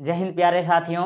जय हिंद प्यारे साथियों,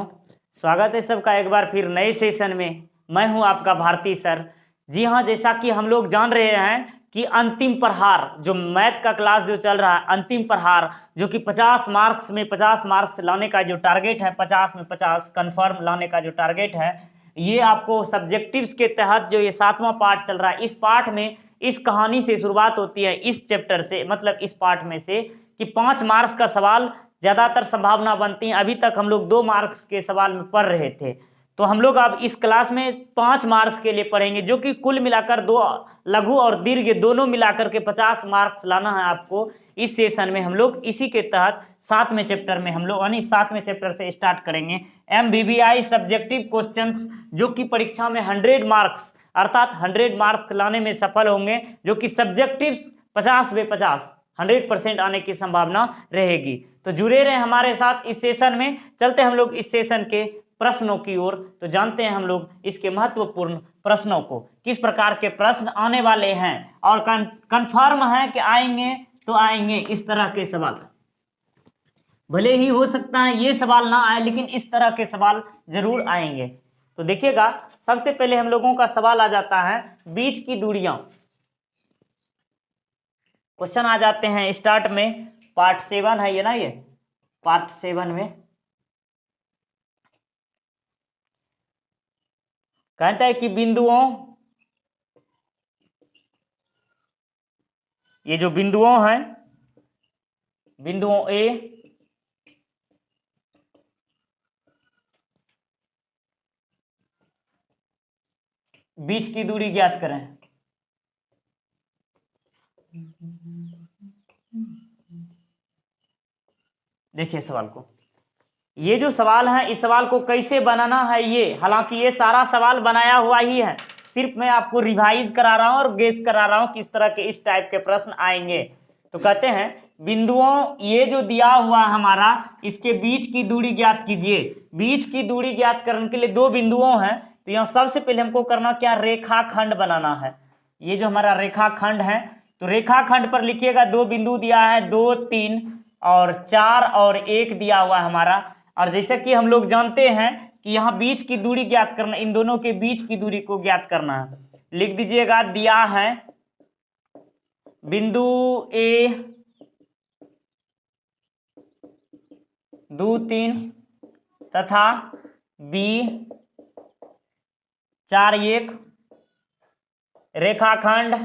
स्वागत है सबका एक बार फिर नए सेशन में। मैं हूं आपका भारती सर। जी हां, जैसा कि हम लोग जान रहे हैं कि अंतिम प्रहार जो मैथ का क्लास जो चल रहा है, अंतिम प्रहार जो कि 50 मार्क्स में 50 मार्क्स लाने का जो टारगेट है, 50 में 50 कन्फर्म लाने का जो टारगेट है, ये आपको सब्जेक्टिव्स के तहत जो ये 7वां पार्ट चल रहा है, इस पार्ट में इस कहानी से शुरुआत होती है, इस चैप्टर से, मतलब इस पार्ट में से कि 5 मार्क्स का सवाल ज़्यादातर संभावना बनती है। अभी तक हम लोग 2 मार्क्स के सवाल में पढ़ रहे थे, तो हम लोग अब इस क्लास में 5 मार्क्स के लिए पढ़ेंगे, जो कि कुल मिलाकर 2 लघु और दीर्घ दोनों मिलाकर के 50 मार्क्स लाना है आपको इस सेशन में। हम लोग इसी के तहत 7वें चैप्टर में हम लोग यानी 7वें चैप्टर से स्टार्ट करेंगे। MBBI सब्जेक्टिव क्वेश्चंस जो कि परीक्षा में 100 मार्क्स अर्थात 100 मार्क्स लाने में सफल होंगे, जो कि सब्जेक्टिव 50 में 50 100% आने की संभावना रहेगी। तो जुड़े रहे हमारे साथ इस सेशन में। चलते हम लोग इस सेशन के प्रश्नों की ओर, तो जानते हैं हम लोग इसके महत्वपूर्ण प्रश्नों को, किस प्रकार के प्रश्न आने वाले हैं और कंफर्म है कि आएंगे तो आएंगे इस तरह के सवाल। भले ही हो सकता है ये सवाल ना आए, लेकिन इस तरह के सवाल जरूर आएंगे। तो देखिएगा, सबसे पहले हम लोगों का सवाल आ जाता है बीच की दूरियां। क्वेश्चन आ जाते हैं स्टार्ट में, पार्ट 7 है ये ना, ये पार्ट 7 में कहता है कि बिंदुओं, ये जो बिंदुओं हैं, बिंदुओं ए बीच की दूरी ज्ञात करें। देखिए सवाल को, ये जो सवाल है इस सवाल को कैसे बनाना है, ये हालांकि ये सारा सवाल बनाया हुआ ही है, सिर्फ मैं आपको रिवाइज करा रहा हूं और गेस करा रहा हूं किस तरह के इस टाइप के प्रश्न आएंगे। तो कहते हैं बिंदुओं, ये जो दिया हुआ हमारा, इसके बीच की दूरी ज्ञात कीजिए। बीच की दूरी ज्ञात करने के लिए 2 बिंदुओं हैं, तो यहाँ सबसे पहले हमको करना क्या, रेखाखंड बनाना है। ये जो हमारा रेखाखंड है, तो रेखाखंड पर लिखिएगा 2 बिंदु दिया है, 2 3 और 4 और 1 दिया हुआ है हमारा। और जैसे कि हम लोग जानते हैं कि यहाँ बीच की दूरी ज्ञात करना, इन दोनों के बीच की दूरी को ज्ञात करना है। लिख दीजिएगा, दिया है बिंदु ए 2 3 तथा बी 4 1 रेखाखंड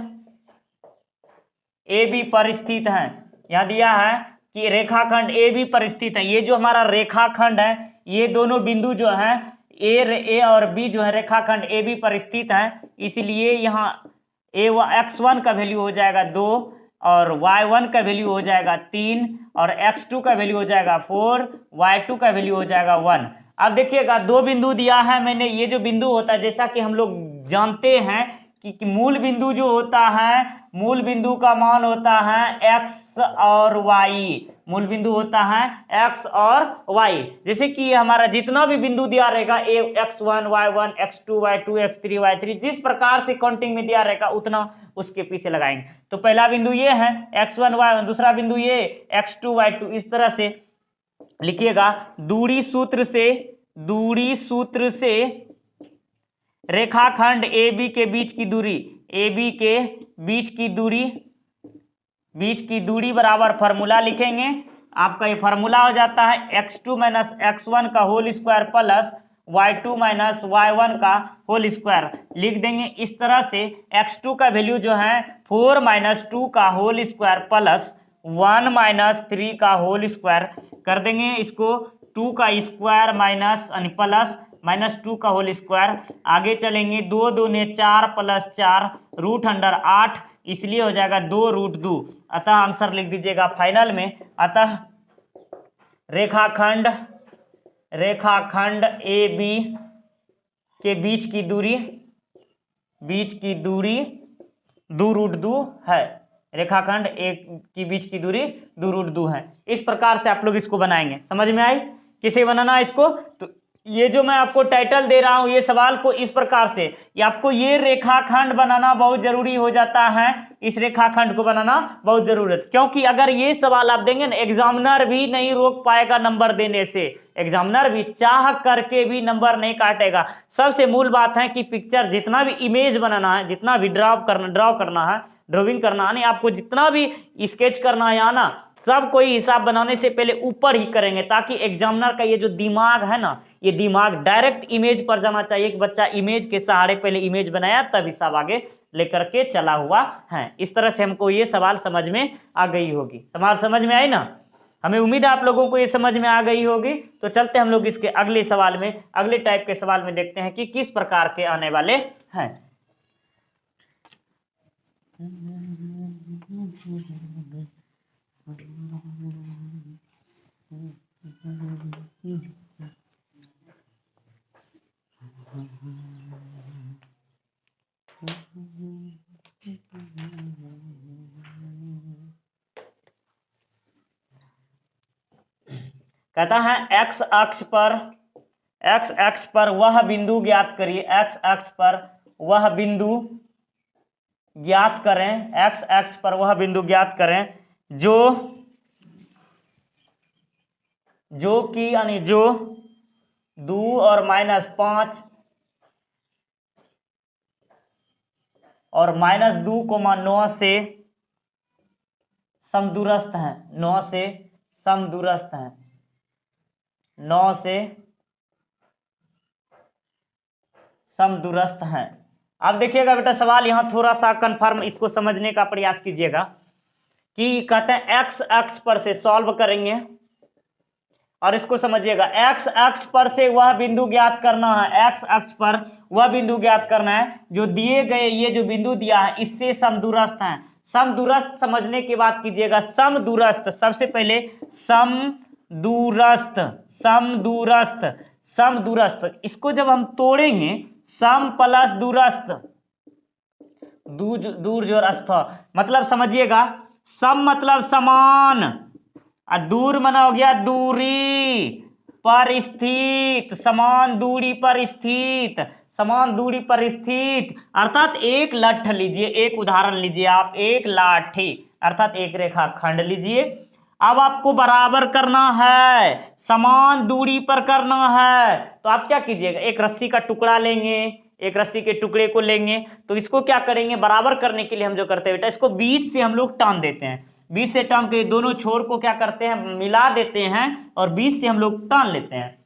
ए बी पर स्थित है। यहाँ दिया है कि रेखाखंड ए बी पर स्थित है। ये जो हमारा रेखाखंड है, ये दोनों बिंदु जो है ए और बी जो है रेखाखंड ए बी पर स्थित है, इसलिए यहाँ x1 का वैल्यू हो जाएगा 2 और y1 का वैल्यू हो जाएगा 3 और x2 का वैल्यू हो जाएगा 4, y2 का वैल्यू हो जाएगा 1। अब देखिएगा 2 बिंदु दिया है मैंने। ये जो बिंदु होता है, जैसा कि हम लोग जानते हैं कि मूल बिंदु जो होता है, मूल बिंदु का मान होता है x और y। मूल बिंदु होता है x और y। जैसे कि ये हमारा जितना भी बिंदु दिया रहेगा, x1 y1 x2 y2 x3 y3, जिस प्रकार से काउंटिंग में दिया रहेगा उतना उसके पीछे लगाएंगे। तो पहला बिंदु ये है x1 y1, दूसरा बिंदु ये x2 y2, इस तरह से लिखिएगा। दूरी सूत्र से रेखाखंड ए बी के बीच की दूरी, ए बी के बीच की दूरी बराबर फार्मूला लिखेंगे। आपका ये फार्मूला हो जाता है x2 माइनस x1 का whole square plus y2 minus y1 का होल स्क्वायर। लिख देंगे इस तरह से, x2 का वैल्यू जो है 4 माइनस 2 का होल स्क्वायर प्लस 1 माइनस 3 का होल स्क्वायर कर देंगे। इसको 2 का स्क्वायर माइनस प्लस -2 का होल स्क्वायर। आगे चलेंगे, 2 दूने 4 प्लस 4 रूट अंडर 8, इसलिए हो जाएगा 2√2। अतः आंसर लिख दीजिएगा फाइनल में। अतः रेखाखंड ए बी के बीच की दूरी 2√2 है। रेखाखंड ए की बीच की दूरी 2√2 है। इस प्रकार से आप लोग इसको बनाएंगे। समझ में आई कैसे बनाना है इसको? तो ये जो मैं आपको टाइटल दे रहा हूं ये सवाल को इस प्रकार से, ये आपको ये रेखाखंड बनाना बहुत जरूरी हो जाता है। इस रेखाखंड को बनाना बहुत जरूरत, क्योंकि अगर ये सवाल आप देंगे ना, एग्जामिनर भी नहीं रोक पाएगा नंबर देने से, एग्जामिनर भी चाह करके भी नंबर नहीं काटेगा। सबसे मूल बात है कि पिक्चर जितना भी इमेज बनाना है, जितना भी ड्रॉ करना है, ड्राइंग करना है, नहीं आपको जितना भी स्केच करना है या ना, सब कोई हिसाब बनाने से पहले ऊपर ही करेंगे, ताकि एग्जामिनर का ये जो दिमाग है ना, ये दिमाग डायरेक्ट इमेज पर जाना चाहिए कि बच्चा इमेज के सहारे पहले इमेज बनाया तब हिसाब आगे लेकर के चला हुआ है। इस तरह से हमको ये सवाल समझ में आ गई होगी। सवाल समझ में आई ना? हमें उम्मीद है आप लोगों को ये समझ में आ गई होगी। तो चलते हम लोग इसके अगले सवाल में, अगले टाइप के सवाल में देखते हैं कि किस प्रकार के आने वाले हैं। कहता है एक्स अक्ष पर वह बिंदु ज्ञात करिए। एक्स अक्ष पर वह बिंदु ज्ञात करें, एक्स अक्ष पर वह बिंदु ज्ञात करें जो कि यानी जो 2 और -5 और -2,9 से समदूरस्थ हैं, 9 से समदूरस्थ हैं, 9 से समदूरस्थ हैं। अब देखिएगा बेटा सवाल यहां थोड़ा सा कंफर्म, इसको समझने का प्रयास कीजिएगा कि कहते हैं एक्स अक्ष पर से सॉल्व करेंगे, और इसको समझिएगा, एक्स अक्ष पर से वह बिंदु ज्ञात करना है, एक्स अक्ष पर वह बिंदु ज्ञात करना है जो दिए गए ये जो बिंदु दिया है इससे समदूरस्थ हैं। समदूरस्थ समझने की बात कीजिएगा, समदूरस्थ सबसे पहले समदूरस्थ, समदूरस्थ, समदूरस्थ, इसको जब हम तोड़ेंगे, सम प्लस दूरस्थ, दूर जो अस्थ, मतलब समझिएगा, सम मतलब समान, और दूर माना हो गया दूरी पर स्थित, समान दूरी पर स्थित, समान दूरी पर स्थित, अर्थात एक लठ लीजिए, एक उदाहरण लीजिए आप, एक लाठी अर्थात एक रेखाखंड लीजिए। अब आपको बराबर करना है, समान दूरी पर करना है, तो आप क्या कीजिएगा, एक रस्सी का टुकड़ा लेंगे, एक रस्सी के टुकड़े को लेंगे, तो इसको क्या करेंगे, बराबर करने के लिए हम जो करते हैं बेटा, इसको बीच से हम लोग टान देते हैं, बीच से टान के दोनों छोर को क्या करते हैं, मिला देते हैं, और बीच से हम लोग टान लेते हैं,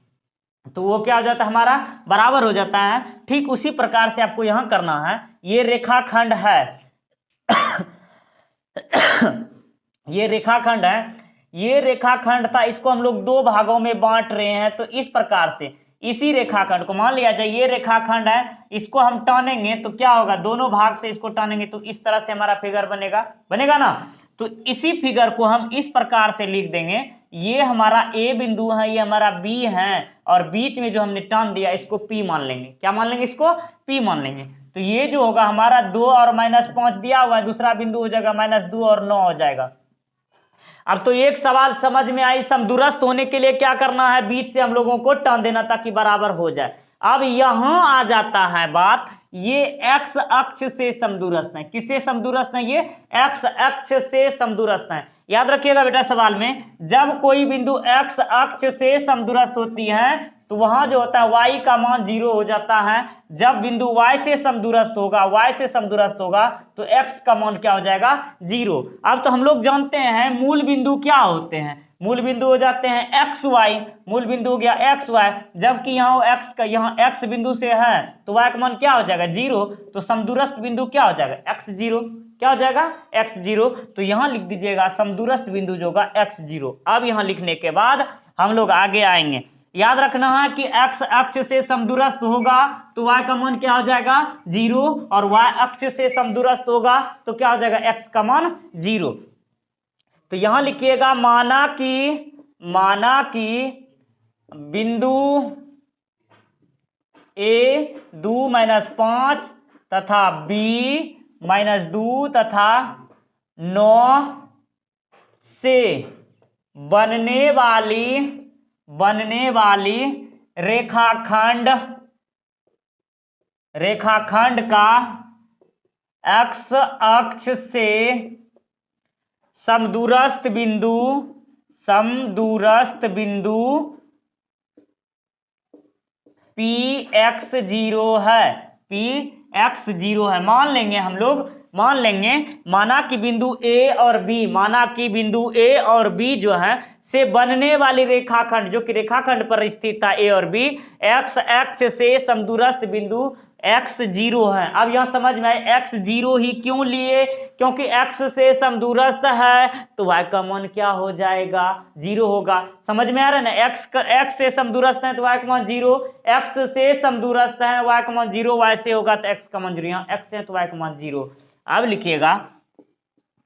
तो वो क्या हो जाता है, हमारा बराबर हो जाता है। ठीक उसी प्रकार से आपको यहां करना है। ये रेखाखंड है ये रेखाखंड है, ये रेखाखंड था, इसको हम लोग 2 भागों में बांट रहे हैं। तो इस प्रकार से इसी रेखाखंड को मान लिया जाए, ये रेखाखंड है, इसको हम टानेंगे तो क्या होगा, दोनों भाग से इसको टानेंगे तो इस तरह से हमारा फिगर बनेगा ना। तो इसी फिगर को हम इस प्रकार से लिख देंगे, ये हमारा ए बिंदु है, ये हमारा बी है, और बीच में जो हमने टान दिया इसको पी मान लेंगे। क्या मान लेंगे, इसको पी मान लेंगे। तो ये जो होगा हमारा 2 और -5 दिया हुआ है, दूसरा बिंदु हो जाएगा -2 और 9 हो जाएगा। अब तो एक सवाल समझ में आई, समदूरस्थ होने के लिए क्या करना है, बीच से हम लोगों को टान देना ताकि बराबर हो जाए। अब यहां आ जाता है बात, ये एक्स अक्ष से समदूरस्थ है, किससे समदूरस्थ है, ये एक्स अक्ष से समदूरस्थ है। याद रखिएगा बेटा सवाल में, जब कोई बिंदु एक्स अक्ष से समदूरस्थ होती है तो वहां जो होता है y का मान 0 हो जाता है। जब बिंदु y से समदूरस्थ होगा, तो x का मान क्या हो जाएगा, 0। अब तो हम लोग जानते हैं मूल बिंदु क्या होते हैं, मूल बिंदु हो जाते हैं एक्स वाई, मूल बिंदु हो गया एक्स वाई, जबकि यहाँ x बिंदु से है तो y का मान क्या हो जाएगा, 0। तो समदूरस्थ बिंदु क्या हो जाएगा, x0, क्या हो जाएगा, x0। तो यहां लिख दीजिएगा समदूरस्थ बिंदु जो होगा x0। अब यहां लिखने के बाद हम लोग आगे आएंगे। याद रखना है कि x अक्ष से समदूरस्थ होगा तो y का मान क्या हो जाएगा, 0, और y अक्ष से समदूरस्थ होगा तो क्या हो जाएगा, x का मान 0। तो यहां लिखिएगा, माना कि बिंदु A 2-5 तथा B -2 तथा 9 से बनने वाली रेखाखंड का x अक्ष से समदूरस्थ बिंदु Px0 है, Px0 है। मान लेंगे माना कि बिंदु A और B जो है से बनने वाली रेखाखंड, जो कि रेखाखंड पर स्थित था A और B, x अक्ष से समदूरस्थ बिंदु x0 है। अब यहां समझ में आए x0 ही क्यों लिए, क्योंकि x से समदूरस्थ है तो y का मान क्या हो जाएगा, 0 होगा। समझ में आ रहा है ना, x से समदूरस्थ है तो y का मान 0, x से समदूरस्थ है y का मान 0, y से होगा तो x का मान 0, यहाँ x है तो y का मान 0। अब लिखिएगा,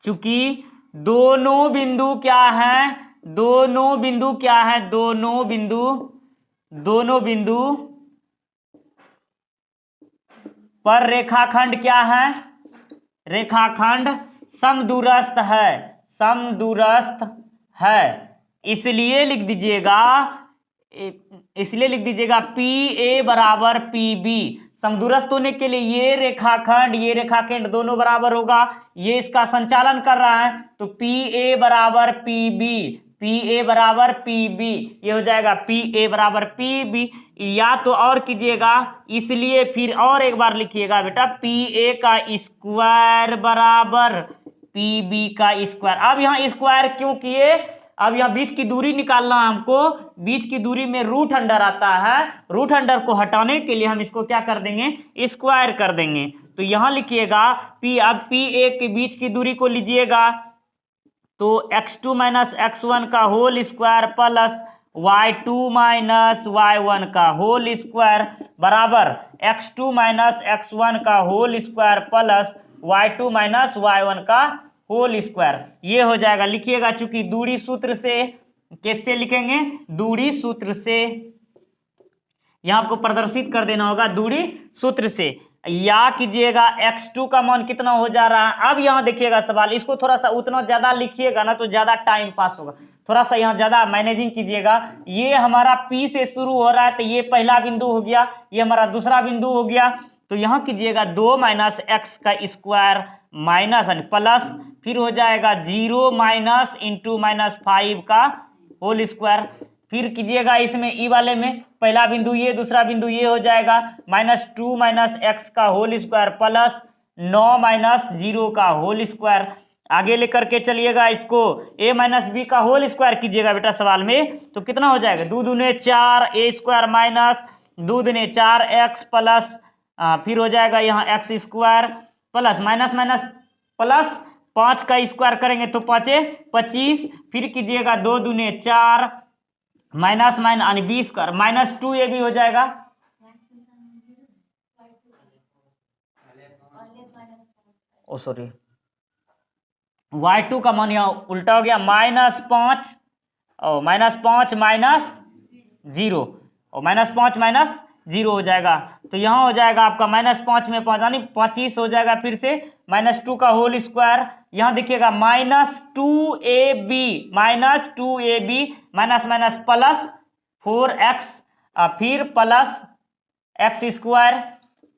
चूंकि दोनों बिंदु पर रेखाखंड क्या है, रेखाखंड समदूरस्थ है, इसलिए लिख दीजिएगा PA बराबर PB। समदूरस्थ होने के लिए ये रेखाखंड दोनों बराबर होगा, ये इसका संचालन कर रहा है तो PA बराबर PB, ये हो जाएगा PA बराबर PB। या तो और कीजिएगा, इसलिए फिर और एक बार लिखिएगा बेटा, PA का स्क्वायर बराबर PB का स्क्वायर। अब यहाँ स्क्वायर क्यों किए, अब यहाँ बीच की दूरी निकालना है हमको, बीच की दूरी में रूट अंडर आता है, रूट अंडर को हटाने के लिए हम इसको क्या कर देंगे, स्क्वायर कर देंगे। तो यहाँ लिखिएगा अब PA के बीच की दूरी को लीजिएगा तो x2 माइनस x1 का whole square plus y2 minus y1 का होल स्क्वायर बराबर x2 माइनस x1 का whole square plus y2 minus y1 का होल स्क्वायर, ये हो जाएगा। लिखिएगा, चूंकि दूरी सूत्र से, कैसे लिखेंगे, दूरी सूत्र से, यहां आपको प्रदर्शित कर देना होगा दूरी सूत्र से। या कीजिएगा x2 का मान कितना हो जा रहा है। अब यहां देखिएगा सवाल, इसको थोड़ा सा उतना ज्यादा लिखिएगा ना तो ज्यादा टाइम पास होगा, थोड़ा सा यहाँ ज्यादा मैनेजिंग कीजिएगा। ये हमारा P से शुरू हो रहा है तो ये पहला बिंदु हो गया, ये हमारा दूसरा बिंदु हो गया। तो यहाँ कीजिएगा 2 माइनस x का स्क्वायर माइनस प्लस, फिर हो जाएगा 0 माइनस इंटू माइनस 5 का होल स्क्वायर, फिर कीजिएगा इसमें ई वाले में पहला बिंदु ये, दूसरा बिंदु ये हो जाएगा -2 माइनस x का होल स्क्वायर प्लस 9 माइनस 0 का होल स्क्वायर। आगे लेकर के चलिएगा इसको, a माइनस बी का होल स्क्वायर कीजिएगा बेटा सवाल में, तो कितना हो जाएगा, 2 दूने 4 a square minus 2 दूने 4x plus फिर हो जाएगा यहाँ x square plus minus minus plus 5 का स्क्वायर करेंगे तो 5 25, फिर कीजिएगा 2 दूने 4 माइनस यानी 20 कर -2ab हो जाएगा, ओ सॉरी y2 का मान यहाँ उल्टा हो गया, -5 और -5 माइनस 0 और -5 माइनस 0 हो जाएगा। तो यहाँ हो जाएगा आपका -5 में 5 यानी 25 हो जाएगा, फिर से -2 का होल स्क्वायर, यहाँ देखिएगा -2ab minus minus plus 4x फिर प्लस x स्क्वायर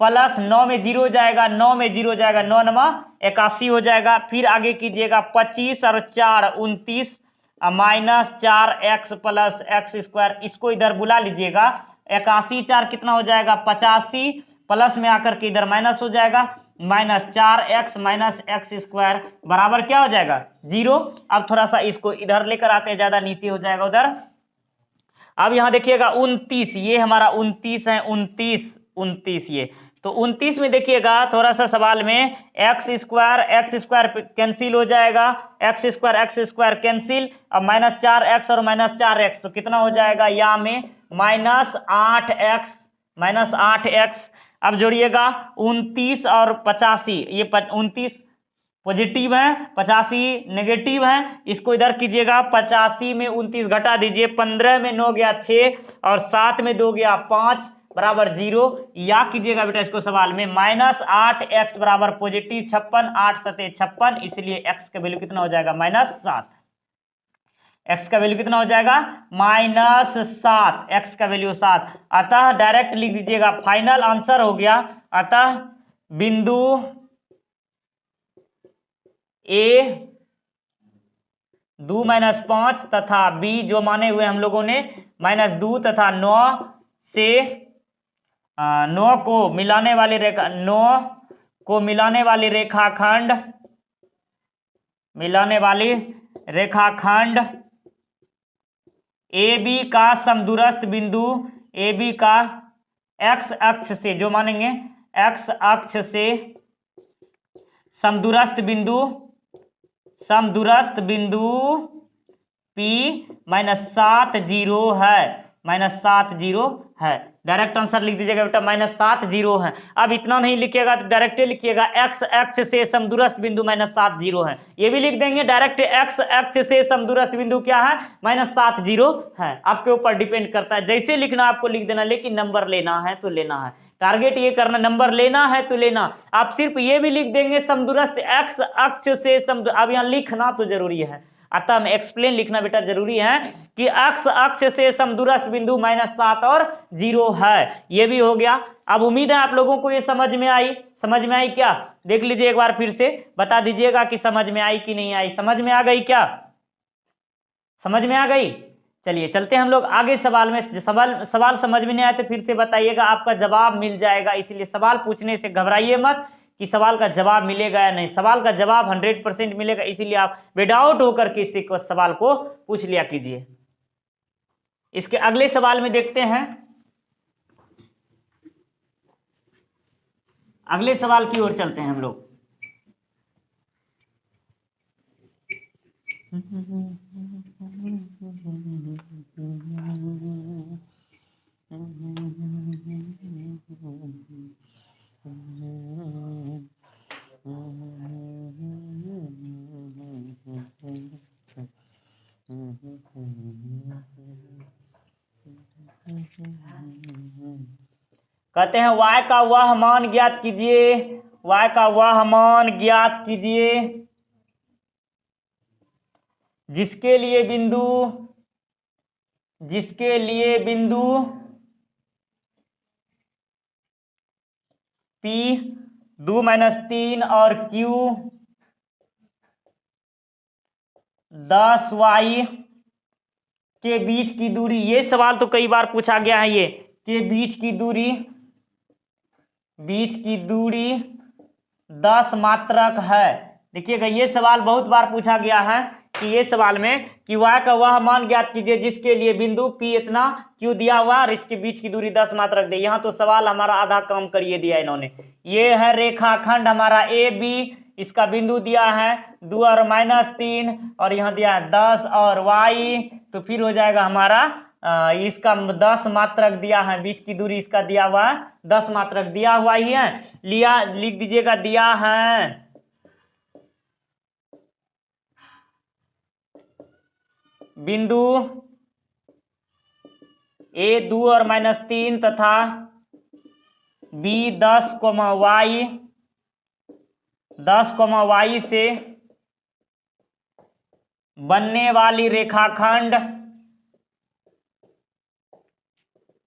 प्लस 9 में 0 जाएगा, 9 में 0 जाएगा, 9 नमा 81 हो जाएगा। फिर आगे कीजिएगा 25 और 4 29 -4x प्लस x स्क्वायर, इसको इधर बुला लीजिएगा, 81 4 कितना हो जाएगा 85, प्लस में आकर के इधर माइनस हो जाएगा, -4x माइनस x स्क्वायर बराबर क्या हो जाएगा 0। अब थोड़ा सा इसको इधर लेकर आते हैं, ज्यादा नीचे हो जाएगा उधर। अब यहाँ देखिएगा 29, ये हमारा 29 है, 29 ये, तो 29 में देखिएगा थोड़ा सा सवाल में x स्क्वायर कैंसिल हो जाएगा, x स्क्वायर कैंसिल, अब -4x और -4x तो कितना हो जाएगा यहाँ में -8x। अब जोड़िएगा 29 और 85, ये 29 पॉजिटिव है, 85 नेगेटिव है, इसको इधर कीजिएगा, 85 में 29 घटा दीजिए, 15 में 9 गया 6 और 7 में 2 गया 5 बराबर 0। या कीजिएगा बेटा इसको सवाल में -8x बराबर पॉजिटिव 56, 8 सते 56, इसलिए x का वैल्यू कितना हो जाएगा -7। x का वैल्यू कितना हो जाएगा -7, x का वैल्यू 7। अतः डायरेक्ट लिख दीजिएगा, फाइनल आंसर हो गया। अतः बिंदु A 2-5 तथा B जो माने हुए हम लोगों ने -2 तथा 9 से 9 को मिलाने वाली रेखा 9 को मिलाने वाली रेखाखंड AB का समदूरस्थ बिंदु AB का x अक्ष से जो मानेंगे x अक्ष से समदूरस्थ बिंदु P -70 है, -70 है। डायरेक्ट आंसर लिख दीजिएगा बेटा, -70 है। अब इतना नहीं लिखिएगा तो डायरेक्ट लिखिएगा x अक्ष से समदूरस्थ बिंदु -70 है, ये भी लिख देंगे। डायरेक्ट x अक्ष से समदूरस्थ बिंदु क्या है -70 है। आपके ऊपर डिपेंड करता है, जैसे लिखना आपको लिख देना, लेकिन नंबर लेना है तो लेना है, टारगेट ये करना, नंबर लेना है तो लेना। आप सिर्फ ये भी लिख देंगे समदूरस्थ x अक्ष से अब यहाँ लिखना तो जरूरी है, अतः में एक्सप्लेन लिखना बेटा जरूरी है कि x अक्ष से समदूरस्थ बिंदु -7 और 0 है। ये भी हो गया। अब उम्मीद है आप लोगों को ये समझ में आई क्या? देख लीजिए एक बार फिर से, बता दीजिएगा कि समझ में आई कि नहीं आई। समझ में आ गई क्या? समझ में आ गई? चलिए चलते हैं हम लोग आगे सवाल में। सवाल समझ में नहीं आया तो फिर से बताइएगा, आपका जवाब मिल जाएगा। इसलिए सवाल पूछने से घबराइए मत कि सवाल का जवाब मिलेगा या नहीं। सवाल का जवाब 100% मिलेगा, इसीलिए आप विदाउट होकर के इस सवाल को पूछ लिया कीजिए। इसके अगले सवाल में देखते हैं, अगले सवाल की ओर चलते हैं हम लोग। कहते हैं y का वह मान ज्ञात कीजिए, y का वह मान ज्ञात कीजिए जिसके लिए बिंदु P 2-3 और Q 10y के बीच की दूरी, ये सवाल तो कई बार पूछा गया है, ये के बीच की दूरी 10 मात्रक है। देखिएगा ये सवाल बहुत बार पूछा गया है कि ये सवाल में कि y का वह मान ज्ञात कीजिए जिसके लिए बिंदु P इतना Q दिया हुआ और इसके बीच की दूरी 10 मात्रक दे। यहाँ तो सवाल हमारा आधा काम करिए दिया इन्होंने। ये है रेखाखंड हमारा AB, इसका बिंदु दिया है 2 और -3 और यहाँ दिया है 10 और y, तो फिर हो जाएगा हमारा इसका 10 मात्रक दिया है, बीच की दूरी इसका दिया हुआ है 10 मात्रक दिया हुआ ही है। लिख दीजिएगा दिया है बिंदु A 2 और -3 तथा B 10, y से बनने वाली रेखाखंड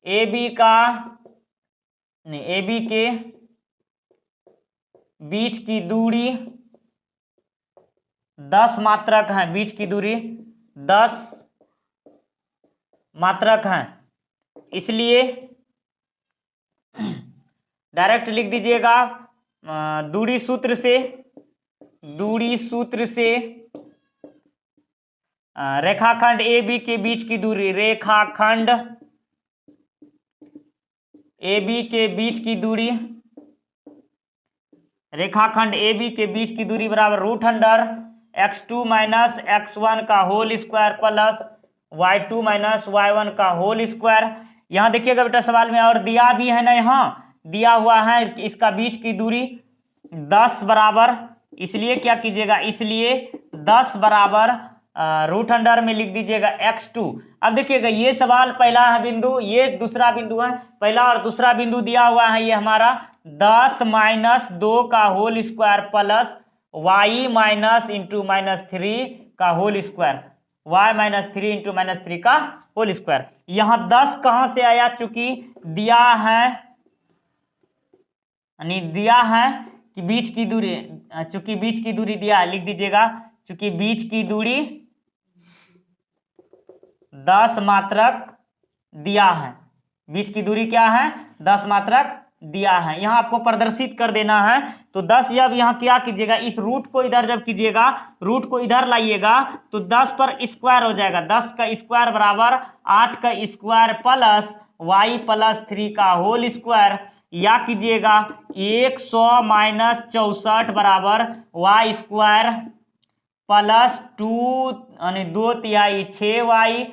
AB के बीच की दूरी 10 मात्रक है, बीच की दूरी 10 मात्रक है। इसलिए डायरेक्ट लिख दीजिएगा दूरी सूत्र से रेखाखंड AB के बीच की दूरी, रेखाखंड AB के बीच की दूरी, रेखाखंड AB के बीच की दूरी बराबर √x2 - x1 का whole square plus y2 - y1 का होल स्क्वायर। यहाँ देखिएगा बेटा सवाल में और दिया भी है ना, यहाँ दिया हुआ है इसका बीच की दूरी 10 बराबर, इसलिए क्या कीजिएगा, इसलिए 10 बराबर √ में लिख दीजिएगा x2। अब देखिएगा ये सवाल पहला है बिंदु, ये दूसरा बिंदु है, पहला और दूसरा बिंदु दिया हुआ है ये हमारा 10 - 2 का होल स्क्वायर प्लस y - × -3 का whole square. y minus 3 into minus 3 का होल स्क्वायर। यहाँ 10 कहाँ से आया, चूंकि दिया है, यानी दिया है कि बीच की दूरी, चूंकि बीच की दूरी दिया है, लिख दीजिएगा चूंकि बीच की दूरी 10 मात्रक दिया है। बीच की दूरी क्या है, 10 मात्रक दिया है। यहां आपको प्रदर्शित कर देना है। तो 10, जब यहां क्या कीजिएगा, इस रूट को इधर जब कीजिएगा, रूट को इधर लाइएगा तो 10 पर स्क्वायर हो जाएगा। 10 का स्क्वायर बराबर 8 का स्क्वायर प्लस y प्लस 3 का होल स्क्वायर, या कीजिएगा 100 माइनस 64 बराबर y स्क्वायर प्लस 2 यानी 2 तिहाई 6y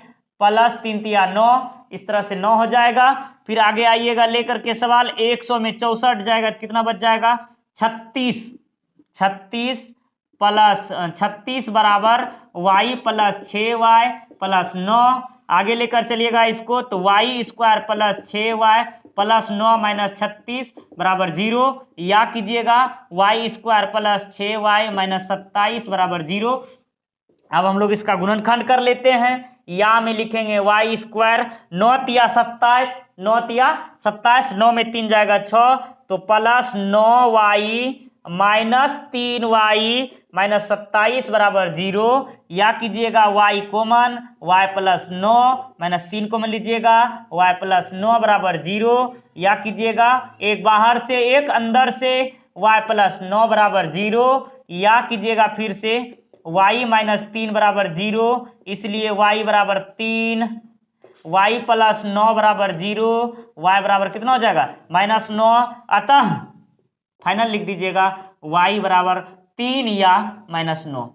प्लस 3 तिहाई 9, इस तरह से 9 हो जाएगा। फिर आगे आइएगा लेकर के सवाल, 100 में 64 जाएगा तो कितना बच जाएगा, 36। 36 प्लस 36 बराबर y प्लस 6y प्लस 9। आगे लेकर चलिएगा इसको, तो y square plus 6y plus 9 minus 36 बराबर 0, या कीजिएगा y square plus 6y minus 27 बराबर 0। अब हम लोग इसका गुणनखंड कर लेते हैं। या में लिखेंगे y स्क्वायर 9 तिया 27, 9 तिया 27, 9 में 3 जाएगा 6, तो plus 9y minus 3y minus 27 बराबर 0, या कीजिएगा y common, y plus 9 minus 3 common लीजिएगा, y प्लस 9 बराबर 0, या कीजिएगा एक बाहर से एक अंदर से y प्लस 9 बराबर 0, या कीजिएगा फिर से y माइनस 3 बराबर 0, इसलिए y बराबर 3, y प्लस 9 बराबर 0, y बराबर कितना हो जाएगा, माइनस 9। अतः फाइनल लिख दीजिएगा y बराबर 3 या माइनस 9,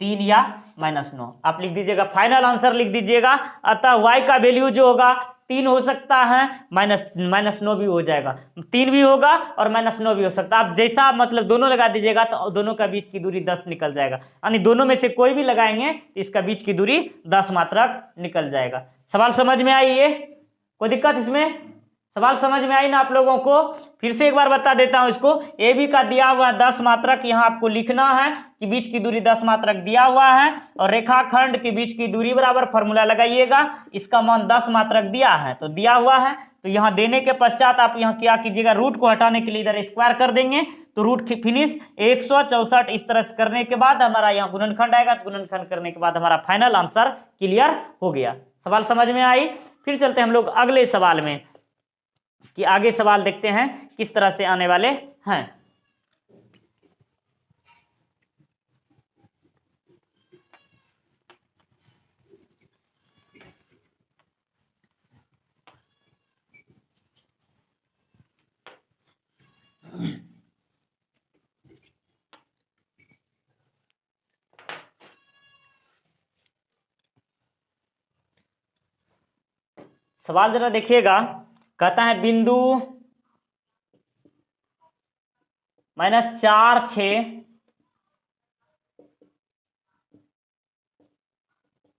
3 या माइनस 9 आप लिख दीजिएगा, फाइनल आंसर लिख दीजिएगा। अतः y का वैल्यू जो होगा 3 हो सकता है, माइनस 9 भी हो जाएगा, 3 भी होगा और माइनस 9 भी हो सकता है। आप जैसा मतलब दोनों लगा दीजिएगा तो दोनों का बीच की दूरी 10 निकल जाएगा, यानी दोनों में से कोई भी लगाएंगे तो इसका बीच की दूरी 10 मात्रक निकल जाएगा। सवाल समझ में आई? ये कोई दिक्कत इसमें? सवाल समझ में आई ना आप लोगों को? फिर से एक बार बता देता हूं इसको। ए बी का दिया हुआ 10 मात्रक, यहाँ आपको लिखना है कि बीच की दूरी 10 मात्रक दिया हुआ है, और रेखाखंड के बीच की दूरी बराबर फॉर्मूला लगाइएगा। इसका मान 10 मात्रक दिया है, तो दिया हुआ है, तो यहाँ देने के पश्चात आप यहाँ क्या कीजिएगा, रूट को हटाने के लिए इधर स्क्वायर कर देंगे, तो रूट फिनिश 164। इस तरह से करने के बाद हमारा यहाँ गुणनखंड आएगा, तो गुणनखंड करने के बाद हमारा फाइनल आंसर क्लियर हो गया। सवाल समझ में आई? फिर चलते हम लोग अगले सवाल में, कि आगे सवाल देखते हैं किस तरह से आने वाले हैं। सवाल जरा देखिएगा, कहता है बिंदु -4 6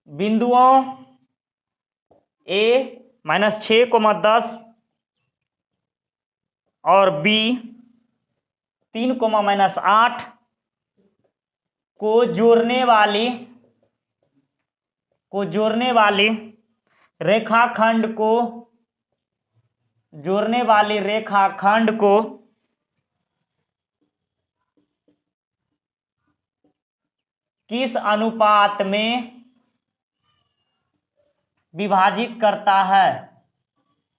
बिंदुओं ए -6, 10 और बी 3, -8 को जोड़ने वाली रेखाखंड को किस अनुपात में विभाजित करता है?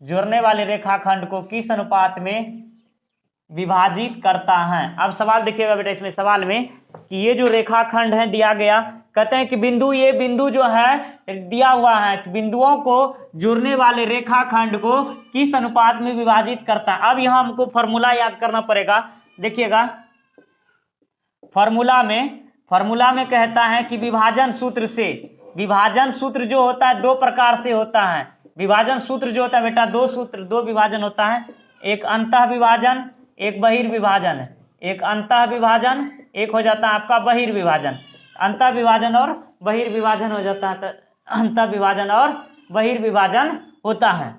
जोड़ने वाले रेखाखंड को किस अनुपात में विभाजित करता है? अब सवाल देखिएगा बेटा, इसमें सवाल में कि ये जो रेखाखंड है दिया गया, कहते हैं कि ये बिंदु जो है दिया हुआ है कि बिंदुओं को जोड़ने वाले रेखाखंड को किस अनुपात में विभाजित करता है। अब यहाँ हमको फॉर्मूला याद करना पड़ेगा। देखिएगा फॉर्मूला में कहता है कि विभाजन सूत्र जो होता है 2 प्रकार से होता है। विभाजन सूत्र जो होता है बेटा, 2 विभाजन होता है, एक अंतः विभाजन, एक बहिर्विभाजन। एक अंतः विभाजन, एक हो जाता है आपका बहिर्विभाजन। अंतः विभाजन और बहिर्विभाजन हो जाता है, तो अंतः विभाजन और बहिर्विभाजन होता है।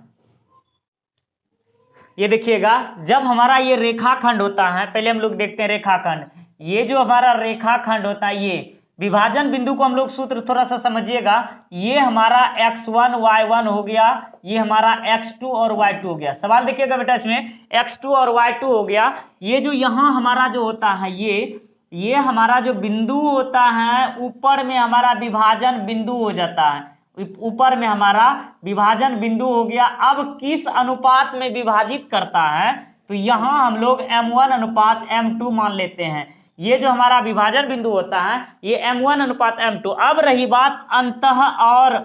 ये देखिएगा, जब हमारा ये रेखाखंड होता है, पहले हम लोग देखते हैं रेखाखंड। ये जो हमारा रेखाखंड होता है, विभाजन बिंदु को हम लोग सूत्र थोड़ा सा समझिएगा। ये हमारा x1 y1 हो गया, ये हमारा x2 और y2 हो गया। सवाल देखिएगा बेटा, इसमें x2 और y2 हो गया। ये जो यहाँ हमारा जो होता है, ये हमारा जो बिंदु होता है, ऊपर में हमारा विभाजन बिंदु हो जाता है, ऊपर में हमारा विभाजन बिंदु हो गया। अब किस अनुपात में विभाजित करता है, तो यहाँ हम लोग m1 अनुपात m2 मान लेते हैं। ये जो हमारा विभाजन बिंदु होता है, ये m1 अनुपात m2। अब रही बात अंतः और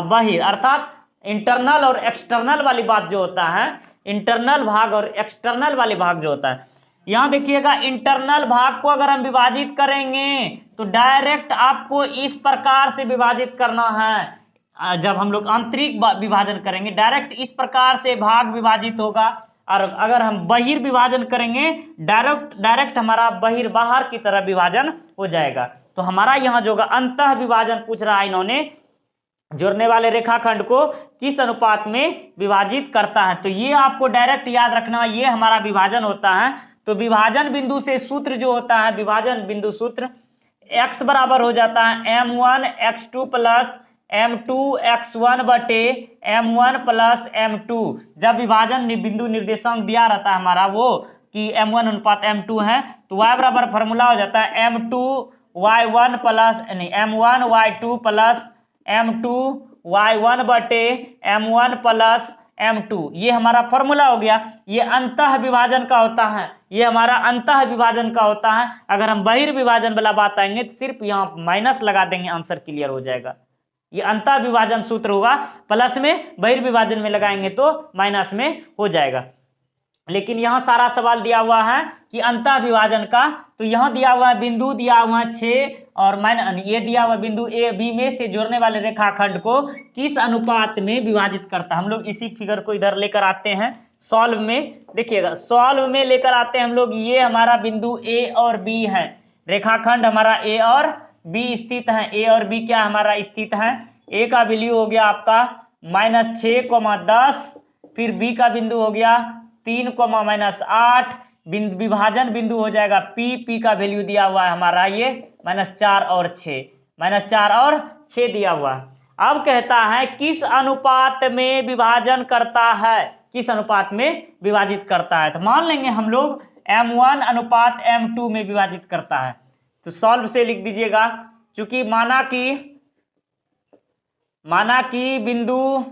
बहिर, अर्थात इंटरनल और एक्सटर्नल वाली बात जो होता है, इंटरनल भाग और एक्सटर्नल वाले भाग जो होता है, यहाँ देखिएगा इंटरनल भाग को अगर हम विभाजित करेंगे तो डायरेक्ट आपको इस प्रकार से विभाजित करना है। जब हम लोग आंतरिक विभाजन करेंगे, डायरेक्ट इस प्रकार से भाग विभाजित होगा। और अगर हम बहिर्विभाजन करेंगे, डायरेक्ट हमारा बाहर की तरफ विभाजन हो जाएगा। तो हमारा यहाँ जो अंतः विभाजन पूछ रहा है, इन्होंने जोड़ने वाले रेखाखंड को किस अनुपात में विभाजित करता है, तो ये आपको डायरेक्ट याद रखना, ये हमारा विभाजन होता है। तो विभाजन बिंदु से सूत्र जो होता है, विभाजन बिंदु सूत्र x बराबर हो जाता है m1 x2 plus m2 x1 बटे m1 प्लस m2। जब विभाजन बिंदु निर्देशांक दिया रहता है हमारा वो कि m1 अनुपात m2 है, तो y बराबर फॉर्मूला हो जाता है m2 y1 plus m1 y2 plus m2 y1 बटे m1 प्लस m2। ये हमारा फॉर्मूला हो गया। ये अंतः विभाजन का होता है, ये हमारा अंतः विभाजन का होता है। अगर हम बहिर्विभाजन वाला बात आएंगे तो सिर्फ यहाँ माइनस लगा देंगे, आंसर क्लियर हो जाएगा। ये अंतः विभाजन सूत्र होगा, प्लस में बहिर्विभाजन में लगाएंगे तो माइनस में हो जाएगा। लेकिन यहाँ सारा सवाल दिया हुआ है कि अंतः विभाजन का, तो यहाँ दिया हुआ है बिंदु दिया हुआ है 6 और ये दिया हुआ बिंदु ए बी में से जोड़ने वाले रेखाखंड को किस अनुपात में विभाजित करता है। हम लोग इसी फिगर को इधर लेकर आते हैं सॉल्व में। देखिएगा सॉल्व में लेकर आते हैं हम लोग। ये हमारा बिंदु ए और बी है, रेखाखंड हमारा ए और बी स्थित है। ए और बी क्या हमारा स्थित है, ए का वैल्यू हो गया आपका -6,10, फिर बी का बिंदु हो गया 3,-8, विभाजन बिंदु हो जाएगा पी का वैल्यू दिया हुआ है हमारा ये -4 और 6, -4 और 6 दिया हुआ है। अब कहता है किस अनुपात में विभाजन करता है, किस अनुपात में विभाजित करता है। तो मान लेंगे हम लोग m1 अनुपात m2 में विभाजित करता है। तो सॉल्व से लिख दीजिएगा, चूंकि माना कि बिंदु,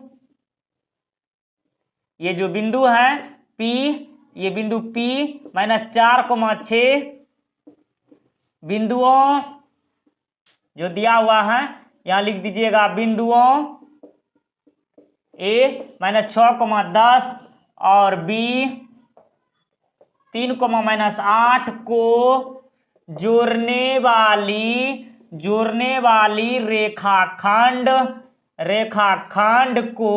ये जो बिंदु है P, ये बिंदु P -4,6 बिंदुओं जो दिया हुआ है, यहां लिख दीजिएगा बिंदुओं A -6,10 और B 3,-8 को जोड़ने वाली रेखाखंड को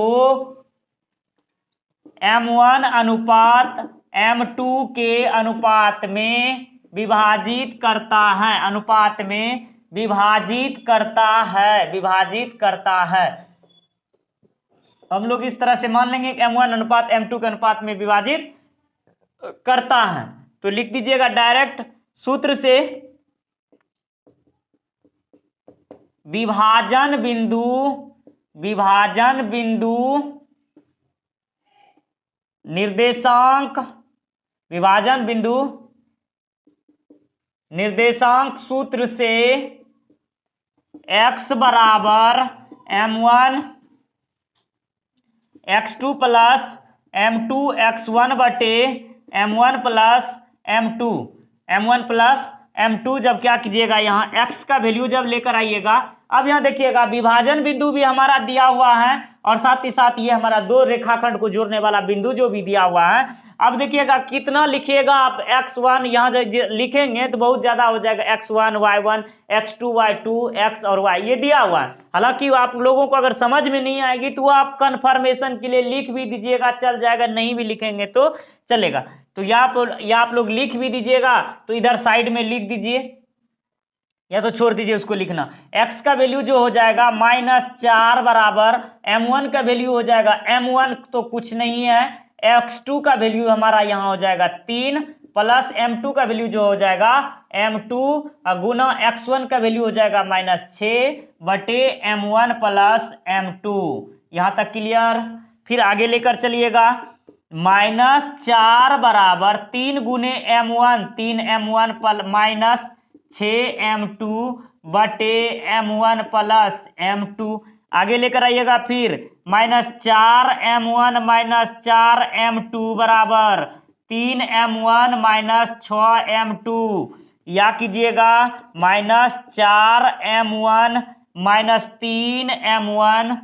m1 अनुपात m2 के अनुपात में विभाजित करता है, अनुपात में विभाजित करता है। हम लोग इस तरह से मान लेंगे कि m1 अनुपात m2 के अनुपात में विभाजित करता है। तो लिख दीजिएगा डायरेक्ट सूत्र से, विभाजन बिंदु निर्देशांक, विभाजन बिंदु निर्देशांक सूत्र से x बराबर m1 x2 plus m2 x1 बटे m1 प्लस m2 जब क्या कीजिएगा, यहाँ x का वैल्यू जब लेकर आइएगा। अब यहाँ देखिएगा विभाजन बिंदु भी हमारा दिया हुआ है और साथ ही साथ ये हमारा दो रेखाखंड को जोड़ने वाला बिंदु जो भी दिया हुआ है। अब देखिएगा कितना लिखिएगा आप, x1 यहाँ लिखेंगे तो बहुत ज्यादा हो जाएगा, x1 y1 x2 y2 x और y ये दिया हुआ है। हालांकि आप लोगों को अगर समझ में नहीं आएगी तो आप कन्फर्मेशन के लिए लिख भी दीजिएगा, चल जाएगा, नहीं भी लिखेंगे तो चलेगा। तो या आप लोग लिख भी दीजिएगा, तो इधर साइड में लिख दीजिए या तो छोड़ दीजिए उसको लिखना। x का वैल्यू जो हो जाएगा -4 बराबर m1 का वैल्यू हो जाएगा, m1 तो कुछ नहीं है, x2 का वैल्यू हमारा यहाँ हो जाएगा 3 प्लस m2 का वैल्यू जो हो जाएगा m2 गुना x1 का वैल्यू हो जाएगा -6/m1 प्लस m2। यहाँ तक क्लियर। फिर आगे लेकर चलिएगा, -4 बराबर 3 गुने m1, 3m1 minus 6m2/m1 plus m2। आगे लेकर आइएगा, फिर -4m1 माइनस 4m2 बराबर 3m1 माइनस 6m2। या कीजिएगा -4m1 माइनस 3m1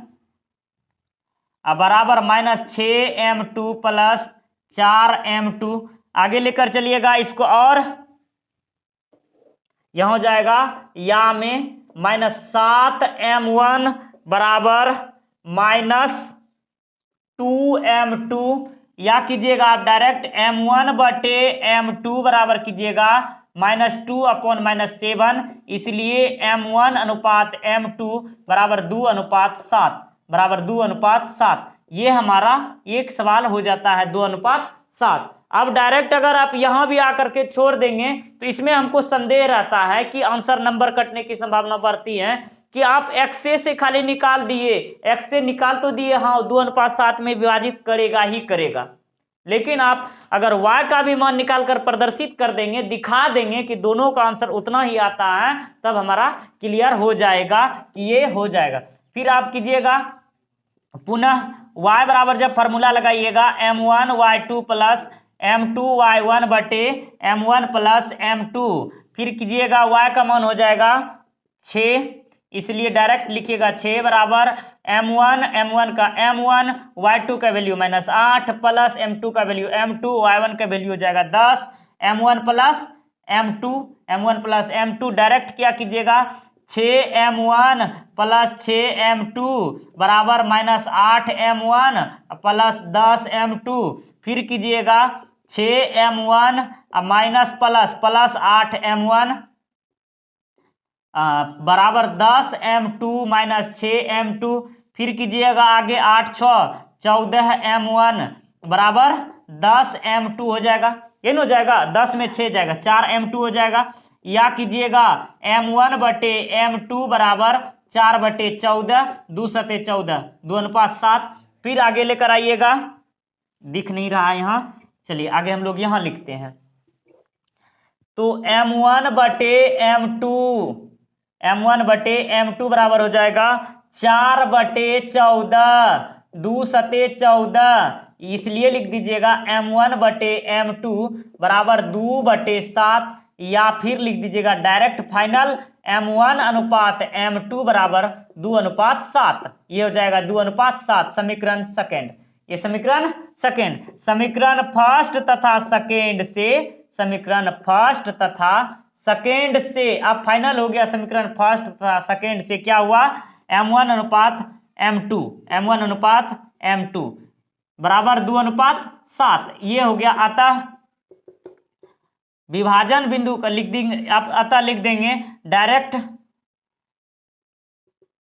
बराबर -6m2 प्लस 4m2। आगे लेकर चलिएगा इसको, और यहां हो जाएगा या में -7m1 बराबर -2m2। या कीजिएगा आप डायरेक्ट m1/m2 बराबर कीजिएगा -2/-7, इसलिए m1 अनुपात m2 बराबर 2:7 बराबर 2:7। ये हमारा एक सवाल हो जाता है 2:7। अब डायरेक्ट अगर आप यहां भी आकर के छोड़ देंगे तो इसमें हमको संदेह रहता है कि आंसर नंबर कटने की संभावना बढ़ती है कि आप x से खाली निकाल दिए, x से निकाल तो दिए, हाँ 2:7 में विभाजित करेगा ही करेगा, लेकिन आप अगर y का भी मान निकाल कर प्रदर्शित कर देंगे, दिखा देंगे कि दोनों का आंसर उतना ही आता है, तब हमारा क्लियर हो जाएगा कि ये हो जाएगा। फिर आप कीजिएगा पुनः y बराबर जब फॉर्मूला लगाइएगा m1y2 plus m2y1/m1 plus m2। फिर कीजिएगा y का मान हो जाएगा 6, इसलिए डायरेक्ट लिखिएगा 6 बराबर m1 का m1 y2 का वैल्यू -8 प्लस m2 का वैल्यू m2 y1 का वैल्यू हो जाएगा 10 m1 प्लस m2 डायरेक्ट क्या कीजिएगा 6m1 प्लस 6m2 बराबर -8m1 प्लस 10m2। फिर कीजिएगा 6m1 माइनस प्लस 8m1 बराबर 10m2 माइनस 6m2। फिर कीजिएगा आगे 8 6 14m1 बराबर 10m2 हो जाएगा। ये हो जाएगा 10 में 6 जाएगा 4m2 हो जाएगा। या कीजिएगा m1/m2 बराबर 4/14, 2 सते 14, 2:7। फिर आगे लेकर आइएगा, दिख नहीं रहा है यहाँ, चलिए आगे हम लोग यहाँ लिखते हैं। तो m1/m2 बराबर हो जाएगा 4/14, 2 सते 14, इसलिए लिख दीजिएगा m1/m2 बराबर 2/7। या फिर लिख दीजिएगा डायरेक्ट फाइनल m1 अनुपात m2 बराबर 2:7। ये हो जाएगा 2:7 समीकरण सेकेंड। ये समीकरण सेकेंड, समीकरण फर्स्ट तथा सेकेंड से, समीकरण फर्स्ट तथा सेकेंड से अब फाइनल हो गया। समीकरण फर्स्ट तथा सेकेंड से क्या हुआ, m1 अनुपात m2 बराबर 2:7। ये हो गया। अतः विभाजन बिंदु का लिख देंगे, आप अतः लिख देंगे डायरेक्ट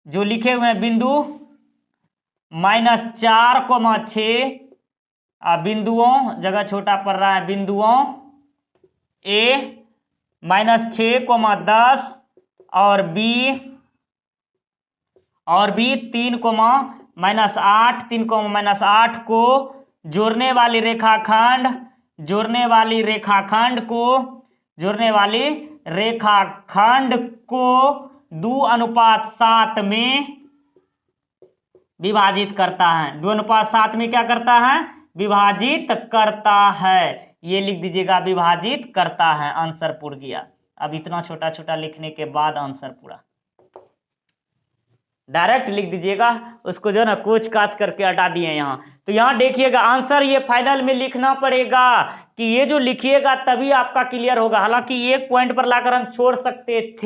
जो लिखे हुए हैं बिंदु -4,6 बिंदुओं, जगह छोटा पड़ रहा है, बिंदुओं A -6,10 और B 3,-8 को जोड़ने वाली रेखाखंड को 2:7 में विभाजित करता है। 2:7 में क्या करता है, विभाजित करता है। ये लिख दीजिएगा विभाजित करता है। आंसर पूरा गया। अब इतना छोटा छोटा लिखने के बाद आंसर पूरा डायरेक्ट लिख दीजिएगा, उसको जो है ना कोच काच करके हटा दिए यहाँ। तो यहाँ देखिएगा आंसर ये फाइनल में लिखना पड़ेगा कि ये जो लिखिएगा तभी आपका क्लियर होगा। हालांकि एक पॉइंट पर लाकर हम छोड़ सकते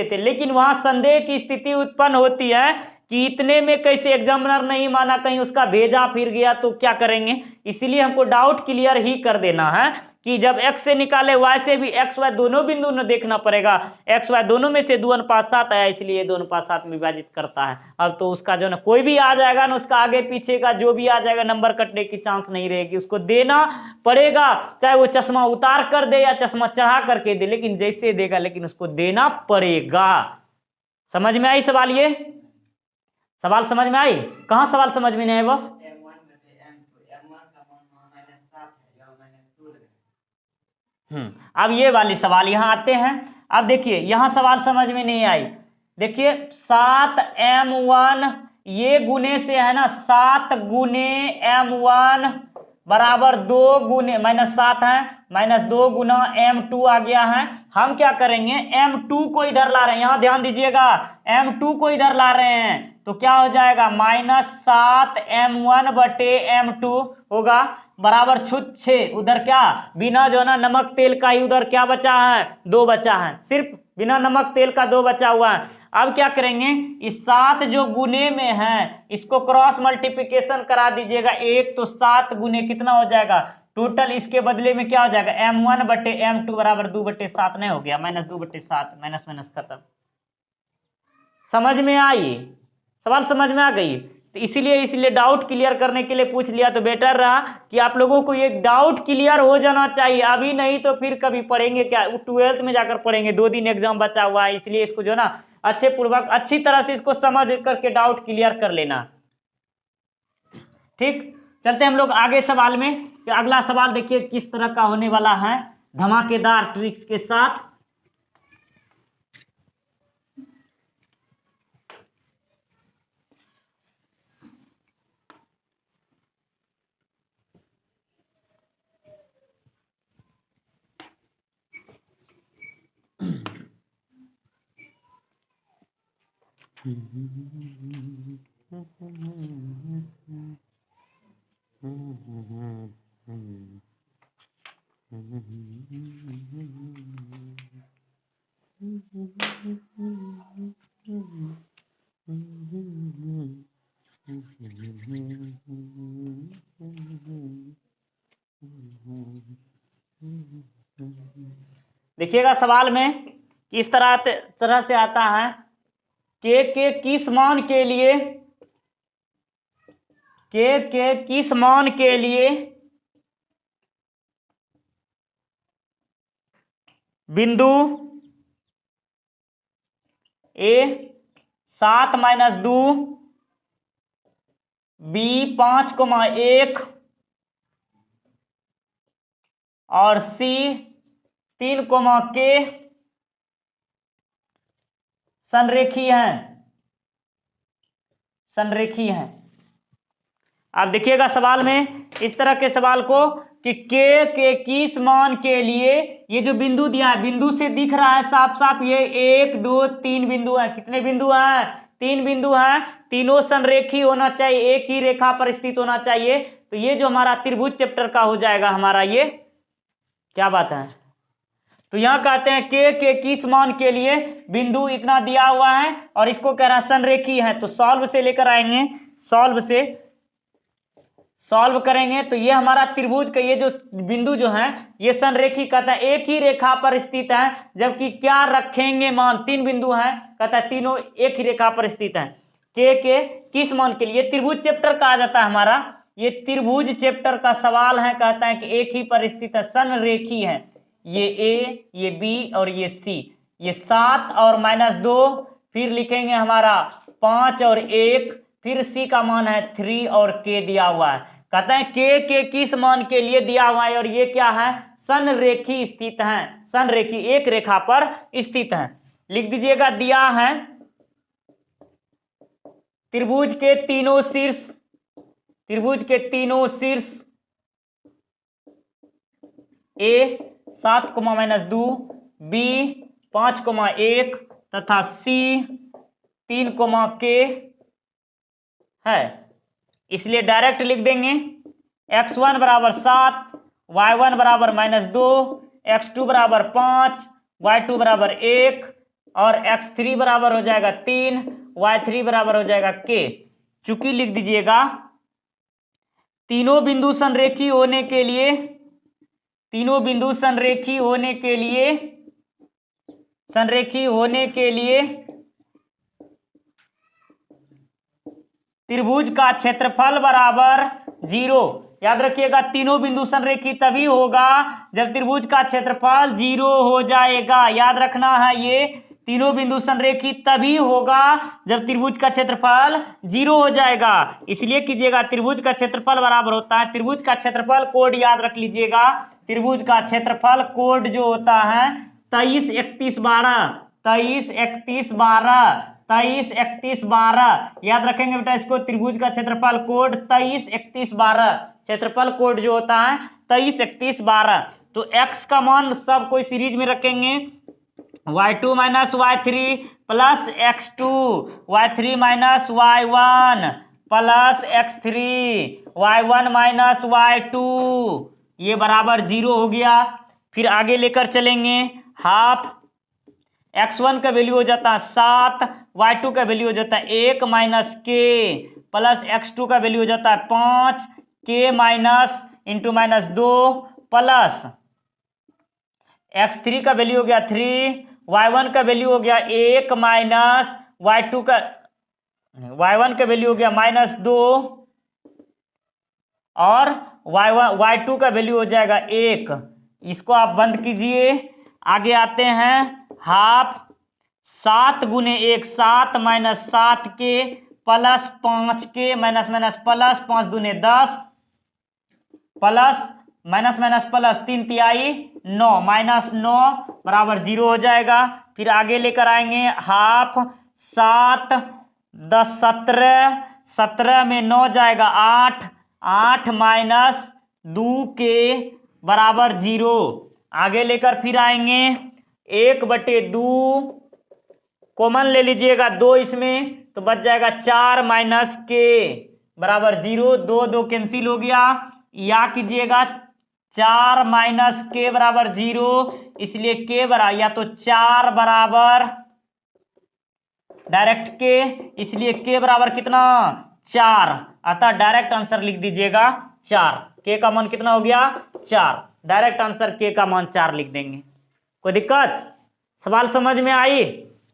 थे, लेकिन वहां संदेह की स्थिति उत्पन्न होती है कि इतने में कैसे एग्जामिनर नहीं माना, कहीं उसका भेजा फिर गया तो क्या करेंगे। इसीलिए हमको डाउट क्लियर ही कर देना है कि जब x से निकाले y से भी x y दोनों बिंदु न देखना पड़ेगा, x y दोनों में से 2 अनुपात 7 आया, इसलिए 2 अनुपात 7 में विभाजित करता है। अब तो उसका जो ना कोई भी आ जाएगा ना, उसका आगे पीछे का जो भी आ जाएगा नंबर कटने की चांस नहीं रहेगी, उसको देना पड़ेगा, चाहे वो चश्मा उतार कर दे या चश्मा चढ़ा करके दे, लेकिन जैसे देगा लेकिन उसको देना पड़ेगा। समझ में आई सवाल? ये सवाल समझ में आई? कहाँ सवाल समझ में नहीं है बस? अब ये वाली सवाल यहाँ आते हैं। अब देखिए यहाँ सवाल समझ में नहीं आई। देखिए 7m1 ये गुने से है ना, 7 गुने m1 बराबर 2 गुने -7 है, -2 गुना m2 आ गया है। हम क्या करेंगे, m2 को इधर ला रहे हैं, यहाँ ध्यान दीजिएगा, m2 को इधर ला रहे हैं तो क्या हो जाएगा, -7m1 बटे m2 होगा बराबर छुत 6। उधर क्या बिना जो ना नमक तेल का ही उधर क्या बचा है, 2 बचा है, सिर्फ बिना नमक तेल का 2 बचा हुआ है। अब क्या करेंगे, इस 7 जो गुने में है इसको क्रॉस मल्टीप्लिकेशन करा दीजिएगा, 1 तो 7 गुने कितना हो जाएगा टोटल, इसके बदले में क्या हो जाएगा m1 बटे m2 बराबर 2 बटे 7 नहीं हो गया, -2 बटे 7, माइनस माइनस खत्म। समझ में आई? सवाल समझ में आ गई? तो इसीलिए डाउट क्लियर करने के लिए पूछ लिया तो बेटर रहा कि आप लोगों को ये डाउट क्लियर हो जाना चाहिए, अभी नहीं तो फिर कभी पढ़ेंगे क्या, 12th में जाकर पढ़ेंगे, 2 दिन एग्जाम बचा हुआ है, इसलिए इसको जो ना अच्छे पूर्वक अच्छी तरह से इसको समझ करके डाउट क्लियर कर लेना। ठीक, चलते हम लोग आगे सवाल में। अगला सवाल देखिए किस तरह का होने वाला है, धमाकेदार ट्रिक्स के साथ। देखिएगा सवाल में किस तरह से आता है, के किस मान के लिए, के किस मान के लिए बिंदु ए 7 - 2 बी 5,1 और सी 3, के संरेखी हैं। आप देखिएगा सवाल में इस तरह के सवाल को कि के किस मान के लिए, ये जो बिंदु दिया है, बिंदु से दिख रहा है साफ साफ ये 1 2 3 बिंदु है। कितने बिंदु हैं? 3 बिंदु हैं। तीनों संरेखी होना चाहिए, एक ही रेखा पर स्थित होना चाहिए। तो ये जो हमारा त्रिभुज चैप्टर का हो जाएगा हमारा, ये क्या बात है। तो यहां कहते हैं के किस मान के लिए बिंदु इतना दिया हुआ है और इसको कह रहा है संरेखी है। तो सॉल्व से लेकर आएंगे, सॉल्व करेंगे तो ये हमारा त्रिभुज का ये जो बिंदु जो है ये संरेखी कहता है, एक ही रेखा पर स्थित है। जबकि क्या रखेंगे मान, 3 बिंदु हैं, कहता है तीनों एक ही रेखा पर स्थित हैं। के किस मान के लिए, त्रिभुज चैप्टर का आ जाता है हमारा, ये त्रिभुज चैप्टर का सवाल है। कहता है कि एक ही पर स्थित है, संरेखी है, ये ए, ये बी और ये सी, ये 7 और -2, फिर लिखेंगे हमारा 5 और 1, फिर सी का मान है 3 और के दिया हुआ है। कहते हैं के किस मान के लिए दिया हुआ है और ये क्या है, संरेखी स्थित हैं, संरेखी एक रेखा पर स्थित हैं। लिख दीजिएगा, दिया है त्रिभुज के तीनों शीर्ष ए 7, -2, बी 5,1 तथा सी 3, के है। इसलिए डायरेक्ट लिख देंगे x1 बराबर 7, y1 बराबर -2, x2 बराबर 5, y2 बराबर 1 और x3 बराबर हो जाएगा 3 y3 बराबर हो जाएगा k। चूंकि लिख दीजिएगा तीनों बिंदु संरेखी होने के लिए त्रिभुज का क्षेत्रफल बराबर 0। याद रखिएगा तीनों बिंदु संरेखी तभी होगा जब त्रिभुज का क्षेत्रफल 0 हो जाएगा। याद रखना है, ये तीनों बिंदु संरेखी तभी होगा जब त्रिभुज का क्षेत्रफल 0 हो जाएगा। इसलिए कीजिएगा त्रिभुज का क्षेत्रफल बराबर होता है, त्रिभुज का क्षेत्रफल कोड याद रख लीजिएगा, त्रिभुज का क्षेत्रफल कोड जो होता है 23 31 12, 23 31 12, 23 31 12। याद रखेंगे बेटा इसको, त्रिभुज का क्षेत्रफल कोड 23 31 12, क्षेत्रफल कोड जो होता है 23 31 12। तो x का मान सब कोई सीरीज में रखेंगे, y2 minus y3 plus x2, y3 minus y1 plus x3, y1 minus y2, ये बराबर 0 हो गया। फिर आगे लेकर चलेंगे, हाफ x1 का वैल्यू हो जाता है 7, y2 का वैल्यू हो जाता है 1 माइनस k प्लस x2 का वैल्यू हो जाता है 5, k minus into minus 2 plus x3 का वैल्यू हो गया 3, y1 का वैल्यू हो गया 1 माइनस y1 का वैल्यू हो गया माइनस 2 और y2 का वैल्यू हो जाएगा 1। इसको आप बंद कीजिए। आगे आते हैं, हाफ 7 गुने 1 7 माइनस 7 के प्लस 5 के minus minus plus 5 दूने 10 plus minus minus plus 3 तिहाई 9 माइनस 9 बराबर 0 हो जाएगा। फिर आगे लेकर आएंगे, हाफ 7 10 17, 17 में 9 जाएगा 8, 8 माइनस 2 के बराबर 0। आगे लेकर फिर आएंगे, 1/2 कॉमन ले लीजिएगा 2 इसमें, तो बच जाएगा 4 माइनस के बराबर 0, 2 2 कैंसिल हो गया। या कीजिएगा 4 माइनस के बराबर 0, इसलिए के बराबर या तो 4 बराबर डायरेक्ट के, इसलिए के बराबर कितना 4, अतः डायरेक्ट आंसर लिख दीजिएगा 4। के का मान कितना हो गया 4, डायरेक्ट आंसर के का मान 4 लिख देंगे। कोई दिक्कत? सवाल समझ में आई?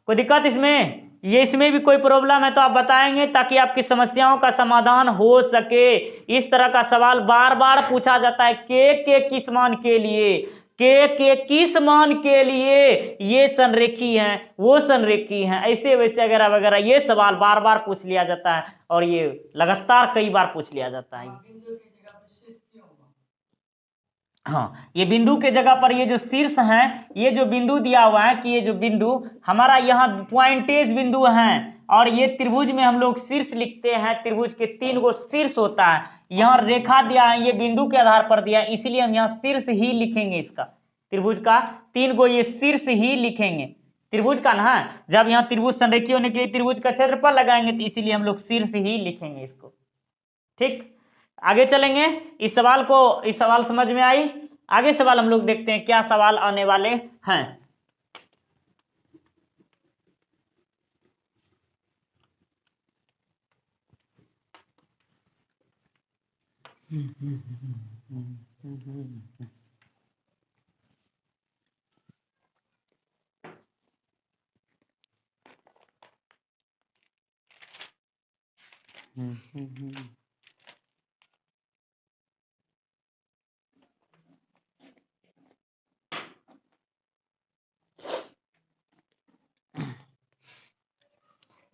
कोई दिक्कत इसमें? ये इसमें भी कोई प्रॉब्लम है तो आप बताएंगे ताकि आपकी समस्याओं का समाधान हो सके। इस तरह का सवाल बार बार पूछा जाता है, के किस मान के लिए, के किस मान के लिए ये संरेखी हैं वो संरेखी हैं, ऐसे वैसे वगैरह वगैरह, ये सवाल बार बार पूछ लिया जाता है और ये लगातार कई बार पूछ लिया जाता है। हाँ, ये बिंदु के जगह पर ये जो शीर्ष हैं, ये जो बिंदु दिया हुआ है कि ये जो बिंदु हमारा यहाँ पॉइंटेज बिंदु हैं और ये त्रिभुज में हम लोग शीर्ष लिखते हैं, त्रिभुज के 3 गो शीर्ष होता है। यहाँ रेखा दिया है, ये बिंदु के आधार पर दिया है, इसीलिए हम यहाँ शीर्ष ही लिखेंगे। इसका त्रिभुज का 3 गो ये शीर्ष ही लिखेंगे त्रिभुज का ना। जब यहाँ त्रिभुज संरेखी होने के लिए त्रिभुज का क्षेत्रफल लगाएंगे तो इसीलिए हम लोग शीर्ष ही लिखेंगे इसको। ठीक, आगे चलेंगे। इस सवाल समझ में आई? आगे सवाल हम लोग देखते हैं क्या सवाल आने वाले हैं।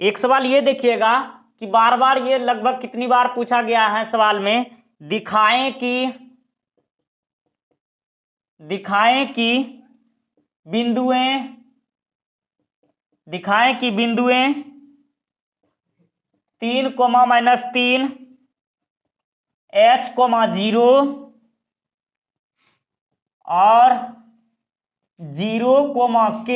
एक सवाल ये देखिएगा कि बार बार ये लगभग कितनी बार पूछा गया है सवाल में, दिखाएं कि बिंदुएं 3, -3 h, 0 और 0, k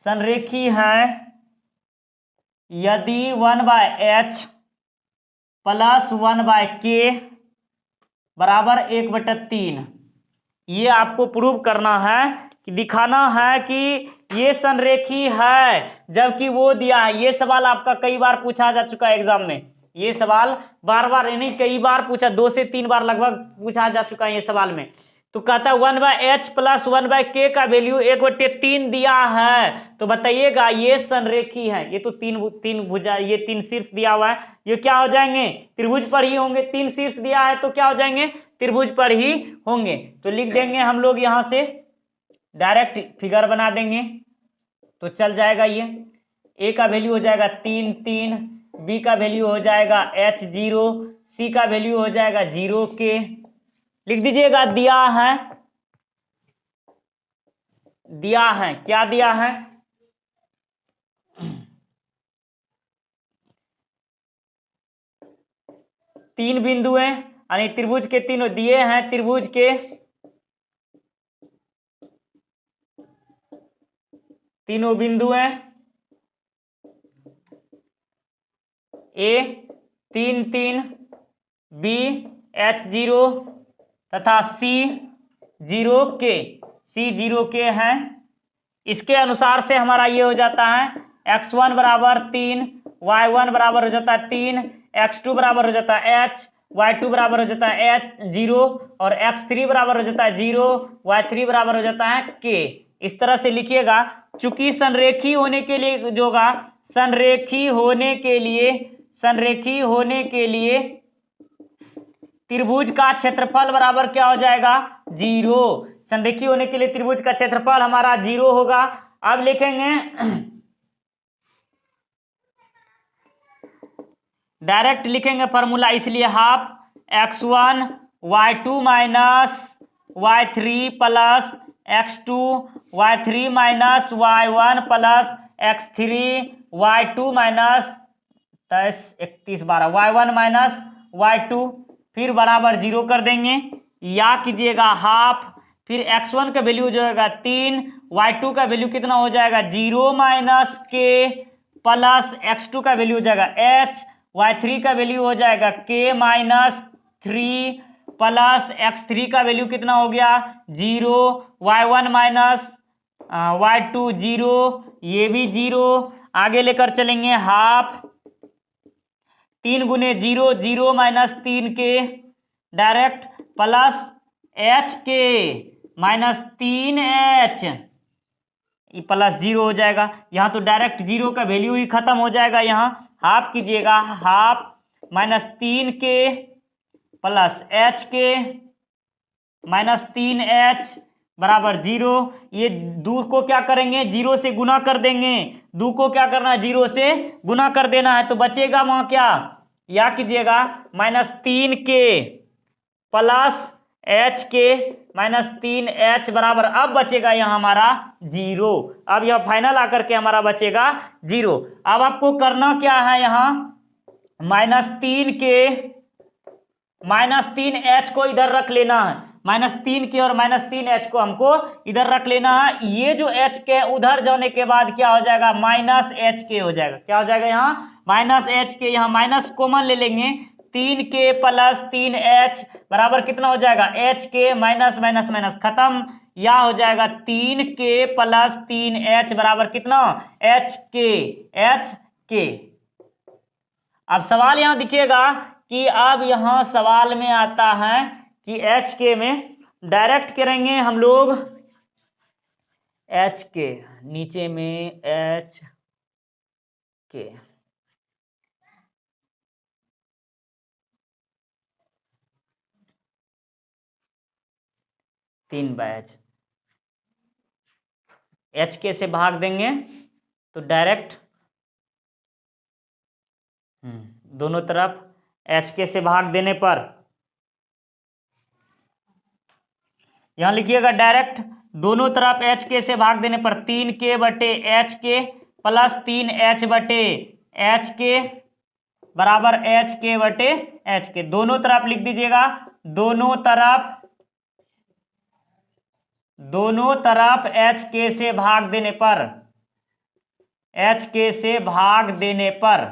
संरेखी हैं यदि 1/h प्लस 1/k बराबर 1/3। ये आपको प्रूव करना है कि दिखाना है कि ये संरेखी है जबकि वो दिया है। ये सवाल आपका कई बार पूछा जा चुका है एग्जाम में। ये सवाल बार बार यानी कई बार पूछा, 2 से 3 बार लगभग पूछा जा चुका है ये सवाल में। तो कहता है 1/h प्लस 1/k का वैल्यू 1/3 दिया है, तो बताइएगा ये संरेखी है। ये तो तीन भुजा, ये 3 शीर्ष दिया हुआ है, ये क्या हो जाएंगे? त्रिभुज पर ही होंगे। 3 शीर्ष दिया है तो क्या हो जाएंगे? त्रिभुज पर ही होंगे। तो लिख देंगे हम लोग यहां से, डायरेक्ट फिगर बना देंगे तो चल जाएगा। ये a का वैल्यू हो जाएगा 3 3, b का वैल्यू हो जाएगा h0, c का वैल्यू हो जाएगा 0k। लिख दीजिएगा दिया है, दिया है, क्या दिया है? तीन बिंदु हैं यानी त्रिभुज के तीनों दिए हैं। त्रिभुज के तीनों बिंदु हैं, ए 3 3, बी h0 तथा सी 0k, C0k है। इसके अनुसार से हमारा ये हो जाता है x1 बराबर 3, y1 बराबर हो जाता है 3, x2 बराबर हो जाता है h, y2 बराबर हो जाता है h0 और x3 बराबर हो जाता है 0, y3 बराबर हो जाता है k। इस तरह से लिखिएगा। चूंकि संरेखी होने के लिए जो होगा, संरेखी होने के लिए त्रिभुज का क्षेत्रफल बराबर क्या हो जाएगा? 0। संरेखी होने के लिए त्रिभुज का क्षेत्रफल हमारा 0 होगा। अब लिखेंगे डायरेक्ट लिखेंगे फॉर्मूला, इसलिए half x1 y2 minus y3 plus x2 y3 minus y1 plus x3 y2 minus 31 12 y1 minus y2, फिर बराबर 0 कर देंगे। या कीजिएगा हाफ, फिर x1 का वैल्यू जो होगा 3, y2 का वैल्यू कितना हो जाएगा? 0 माइनस k प्लस x2 का वैल्यू हो जाएगा h, y3 का वैल्यू हो जाएगा k माइनस 3 प्लस x3 का वैल्यू कितना हो गया? 0, y1 माइनस y2 0, ये भी 0। आगे लेकर चलेंगे हाफ 3 गुने 0 0 minus 3k direct plus h के माइनस 3h प्लस 0 हो जाएगा। यहाँ तो डायरेक्ट 0 का वैल्यू ही खत्म हो जाएगा। यहाँ हाफ कीजिएगा, half minus 3k plus h के माइनस 3h बराबर 0। ये 2 को क्या करेंगे? 0 से गुना कर देंगे। 2 को क्या करना है? 0 से गुना कर देना है। तो बचेगा वहां क्या? या कीजिएगा माइनस 3k प्लस h के माइनस 3h बराबर, अब बचेगा यहाँ हमारा 0। अब यह फाइनल आकर के हमारा बचेगा 0। अब आपको करना क्या है? यहाँ माइनस 3k माइनस 3h को इधर रख लेना है। माइनस 3k और माइनस 3h को हमको इधर रख लेना है। ये जो h के उधर जाने के बाद क्या हो जाएगा? माइनस hk हो जाएगा। क्या हो जाएगा? यहाँ माइनस hk, यहाँ माइनस कॉमन ले लेंगे। 3k प्लस 3h बराबर कितना हो जाएगा? hk माइनस माइनस माइनस खत्म, या हो जाएगा 3k प्लस 3h बराबर कितना? hk। अब सवाल यहाँ दिखिएगा कि अब यहाँ सवाल में आता है कि hk में डायरेक्ट करेंगे हम लोग hk, नीचे में hk, तीन बैच hk से भाग देंगे तो डायरेक्ट दोनों तरफ hk से भाग देने पर यहां लिखिएगा डायरेक्ट दोनों तरफ hk से भाग देने पर 3k बटे hk प्लस 3h बटे hk बराबर hk बटे hk। दोनों तरफ लिख दीजिएगा, दोनों तरफ hk से भाग देने पर, hk से भाग देने पर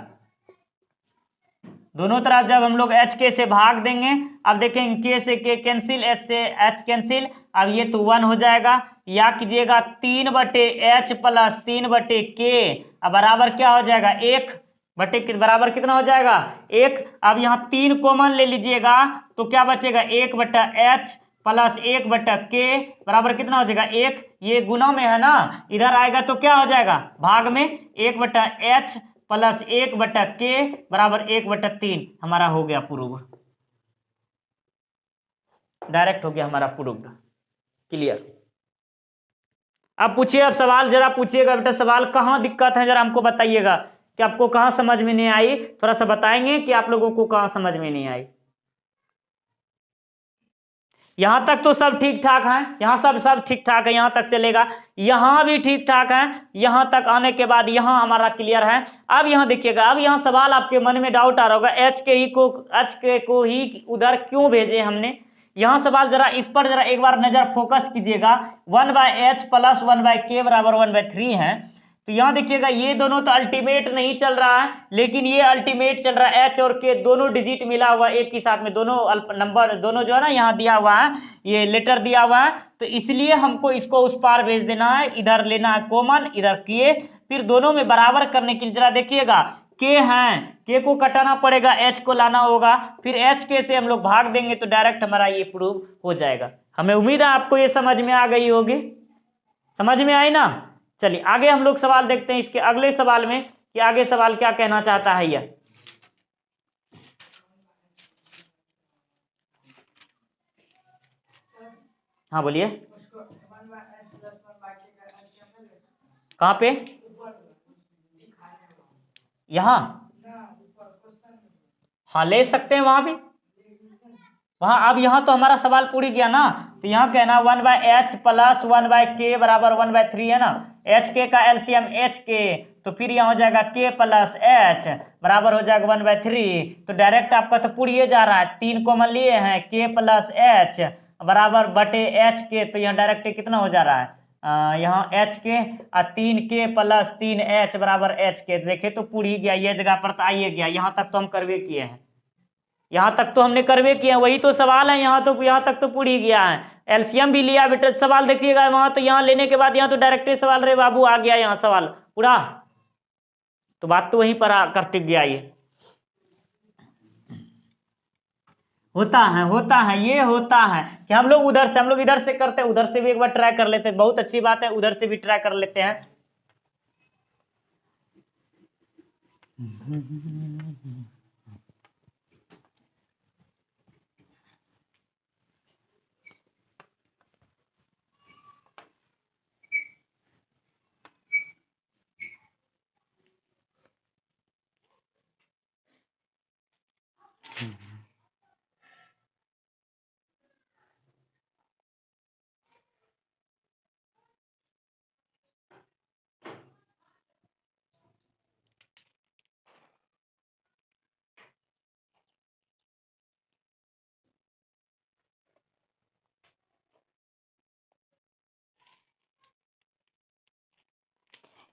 दोनों तरफ जब हम लोग hk से भाग देंगे, अब देखेंगे k से k कैंसिल, h से h कैंसिल, अब ये तो 1 हो जाएगा, या कीजिएगा 3/h प्लस 3/k बराबर क्या हो जाएगा 1 बटे बराबर कितना हो जाएगा 1। अब यहाँ 3 कॉमन ले लीजिएगा तो क्या बचेगा 1/h प्लस 1/k बराबर कितना हो जाएगा 1। ये गुना में है ना, इधर आएगा तो क्या हो जाएगा भाग में 1/h प्लस 1/k बराबर 1/3। हमारा हो गया प्रूव, डायरेक्ट हो गया हमारा प्रूव। क्लियर। अब पूछिए, अब सवाल जरा पूछिएगा बेटा, सवाल कहाँ दिक्कत है जरा हमको बताइएगा कि आपको कहाँ समझ में नहीं आई, थोड़ा सा बताएंगे कि आप लोगों को कहाँ समझ में नहीं आई। यहां तक तो सब ठीक ठाक है, यहाँ सब ठीक ठाक है, यहाँ तक चलेगा, यहाँ भी ठीक ठाक है, यहाँ तक आने के बाद यहाँ हमारा क्लियर है। अब यहाँ देखिएगा, अब यहाँ सवाल आपके मन में डाउट आ रहा होगा एच के को ही उधर क्यों भेजे हमने। यहाँ सवाल जरा इस पर जरा एक बार नजर फोकस कीजिएगा। 1/h प्लस 1/k बराबर 1/3 है, तो यहाँ देखिएगा ये दोनों तो अल्टीमेट नहीं चल रहा है, लेकिन ये अल्टीमेट चल रहा है। एच और के दोनों डिजिट मिला हुआ एक ही साथ में, दोनों नंबर दोनों जो है ना यहाँ दिया हुआ है, ये लेटर दिया हुआ है, तो इसलिए हमको इसको उस पार भेज देना है, इधर लेना है कॉमन, इधर किए, फिर दोनों में बराबर करने के लिए जरा देखिएगा के हैं, के को कटाना पड़ेगा, एच को लाना होगा, फिर एच के से हम लोग भाग देंगे तो डायरेक्ट हमारा ये प्रूव हो जाएगा। हमें उम्मीद है आपको ये समझ में आ गई होगी, समझ में आई ना। चलिए आगे हम लोग सवाल देखते हैं इसके अगले सवाल में कि आगे सवाल क्या कहना चाहता है यह। हाँ बोलिए, कहाँ पे, यहाँ, हाँ ले सकते हैं वहां भी, वहां। अब यहाँ तो हमारा सवाल पूरी गया ना, तो यहाँ कहना 1/h प्लस 1/k बराबर 1/3 है ना, एच के का एलसीएम एच के, तो फिर यहाँ हो जाएगा k प्लस एच बराबर हो जाएगा 1/3। तो डायरेक्ट आपका तो पूरी जा रहा है, 3 कॉमन लिए हैं, k प्लस एच बराबर बटे एच के, तो यहाँ डायरेक्ट कितना हो जा रहा है यहाँ एच के 3k प्लस 3h बराबर एच के। देखे तो पूरी गया, ये जगह पर तो आइए गया, यहाँ तक तो हम करवे किए हैं, यहाँ तक तो हमने करवे किया, वही तो सवाल है, यहाँ तक तो पूरी गया है। एलसीएम भी लिया बेटा, सवाल देखिएगा वहां तो, यहाँ लेने के बाद यहाँ तो डायरेक्ट सवाल रे बाबू आ गया यहाँ सवाल पूरा, तो बात तो वहीं पर करते गया। ये होता है ये होता है कि हम लोग इधर से करते हैं, उधर से भी एक बार ट्राई कर लेते हैं, बहुत अच्छी बात है, उधर से भी ट्राई कर लेते हैं।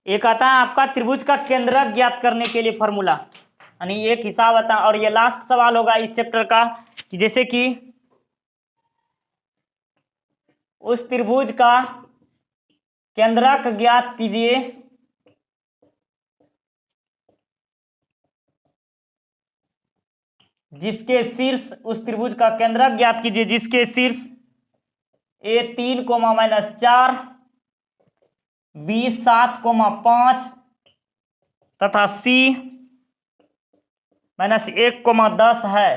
एक आता है आपका त्रिभुज का केंद्रक ज्ञात करने के लिए फॉर्मूला, यानी एक हिसाब आता है, और ये लास्ट सवाल होगा इस चैप्टर का कि जैसे कि उस त्रिभुज का केंद्रक ज्ञात कीजिए जिसके शीर्ष, उस त्रिभुज का केंद्रक ज्ञात कीजिए जिसके शीर्ष A3, B7, 5 तथा C-1, 10 है।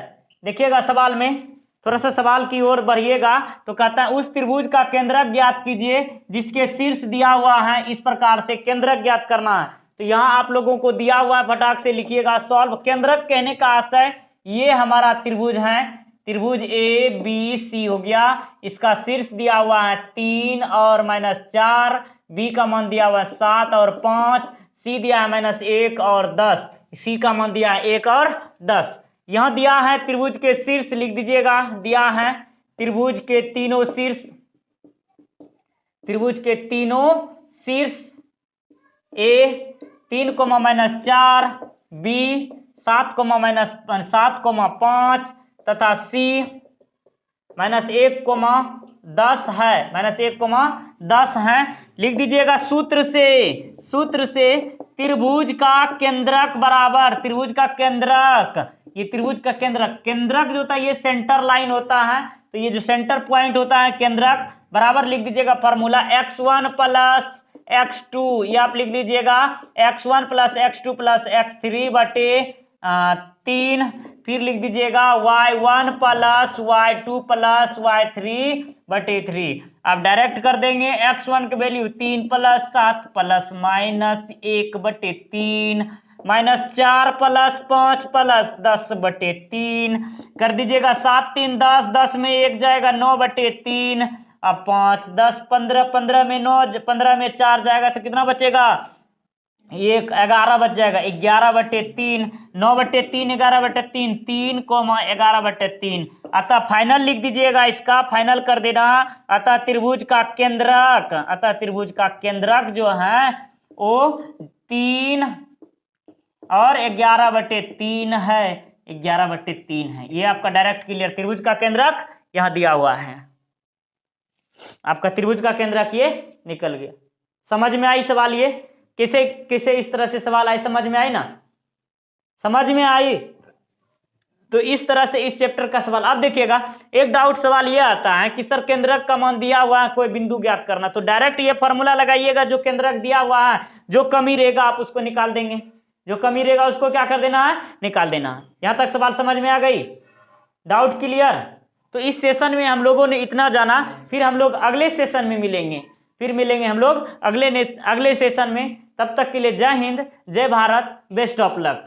देखिएगा सवाल में, थोड़ा सा सवाल की ओर बढ़िएगा, तो कहता है उस त्रिभुज का केंद्रक ज्ञात कीजिए जिसके शीर्ष दिया हुआ है, इस प्रकार से केंद्रक ज्ञात करना है। तो यहाँ आप लोगों को दिया हुआ है, फटाक से लिखिएगा सॉल्व। केंद्रक कहने का आशय, ये हमारा त्रिभुज है, त्रिभुज ABC हो गया, इसका शीर्ष दिया हुआ है 3 और -4, B का मान दिया हुआ है 7 और 5, C दिया है -1 और 10, C का मान दिया है 1 और 10। यहाँ दिया है त्रिभुज के शीर्ष, लिख दीजिएगा, दिया है त्रिभुज के तीनों शीर्ष, त्रिभुज के तीनों शीर्ष A 3, -4, B 7, -7, 5 तथा C -1, 10 है, -1, 10 है। लिख दीजिएगा सूत्र से त्रिभुज का केंद्रक बराबर, त्रिभुज का केंद्रक, ये त्रिभुज का केंद्रक जो होता है ये सेंटर लाइन होता है, तो ये जो सेंटर पॉइंट होता है केंद्रक बराबर, लिख दीजिएगा फॉर्मूला x1 प्लस x2, ये आप लिख लीजिएगा x1 plus x2 plus x3 बटे 3, फिर लिख दीजिएगा y1 plus y2 plus y3 बटे 3। अब डायरेक्ट कर देंगे, x1 की वैल्यू 3 प्लस 7 प्लस -1 बटे 3 -4 प्लस 5 प्लस 10 बटे 3 कर दीजिएगा। 7 3 10, 10 में 1 जाएगा 9 बटे 3, अब 5 10 15, 15 में 9, 15 में 4 जाएगा तो कितना बचेगा, 1 11 बच जाएगा, 11 बटे 3, 9 बटे 3 11 बटे 3, 3 11 बटे 3। अतः फाइनल लिख दीजिएगा, इसका फाइनल कर देना। अतः त्रिभुज का केंद्रक जो है वो 3 और 11 बटे 3 है, 11 बटे 3 है। ये आपका डायरेक्ट क्लियर, त्रिभुज का केंद्रक यहाँ दिया हुआ है, आपका त्रिभुज का केंद्रक ये निकल गया। समझ में आई सवाल, ये कैसे इस तरह से सवाल आए, समझ में आई ना, समझ में आई। तो इस तरह से इस चैप्टर का सवाल। आप देखिएगा एक डाउट सवाल ये आता है कि सर केंद्रक का मान दिया हुआ है, कोई बिंदु ज्ञात करना, तो डायरेक्ट ये फॉर्मूला लगाइएगा, जो केंद्रक दिया हुआ है जो कमी रहेगा आप उसको निकाल देंगे, जो कमी रहेगा उसको क्या कर देना है, निकाल देना है। यहां तक सवाल समझ में आ गई, डाउट क्लियर। तो इस सेशन में हम लोगों ने इतना जाना, फिर हम लोग अगले सेशन में मिलेंगे, हम लोग अगले सेशन में। तब तक के लिए जय हिंद, जय भारत, बेस्ट ऑफ लक।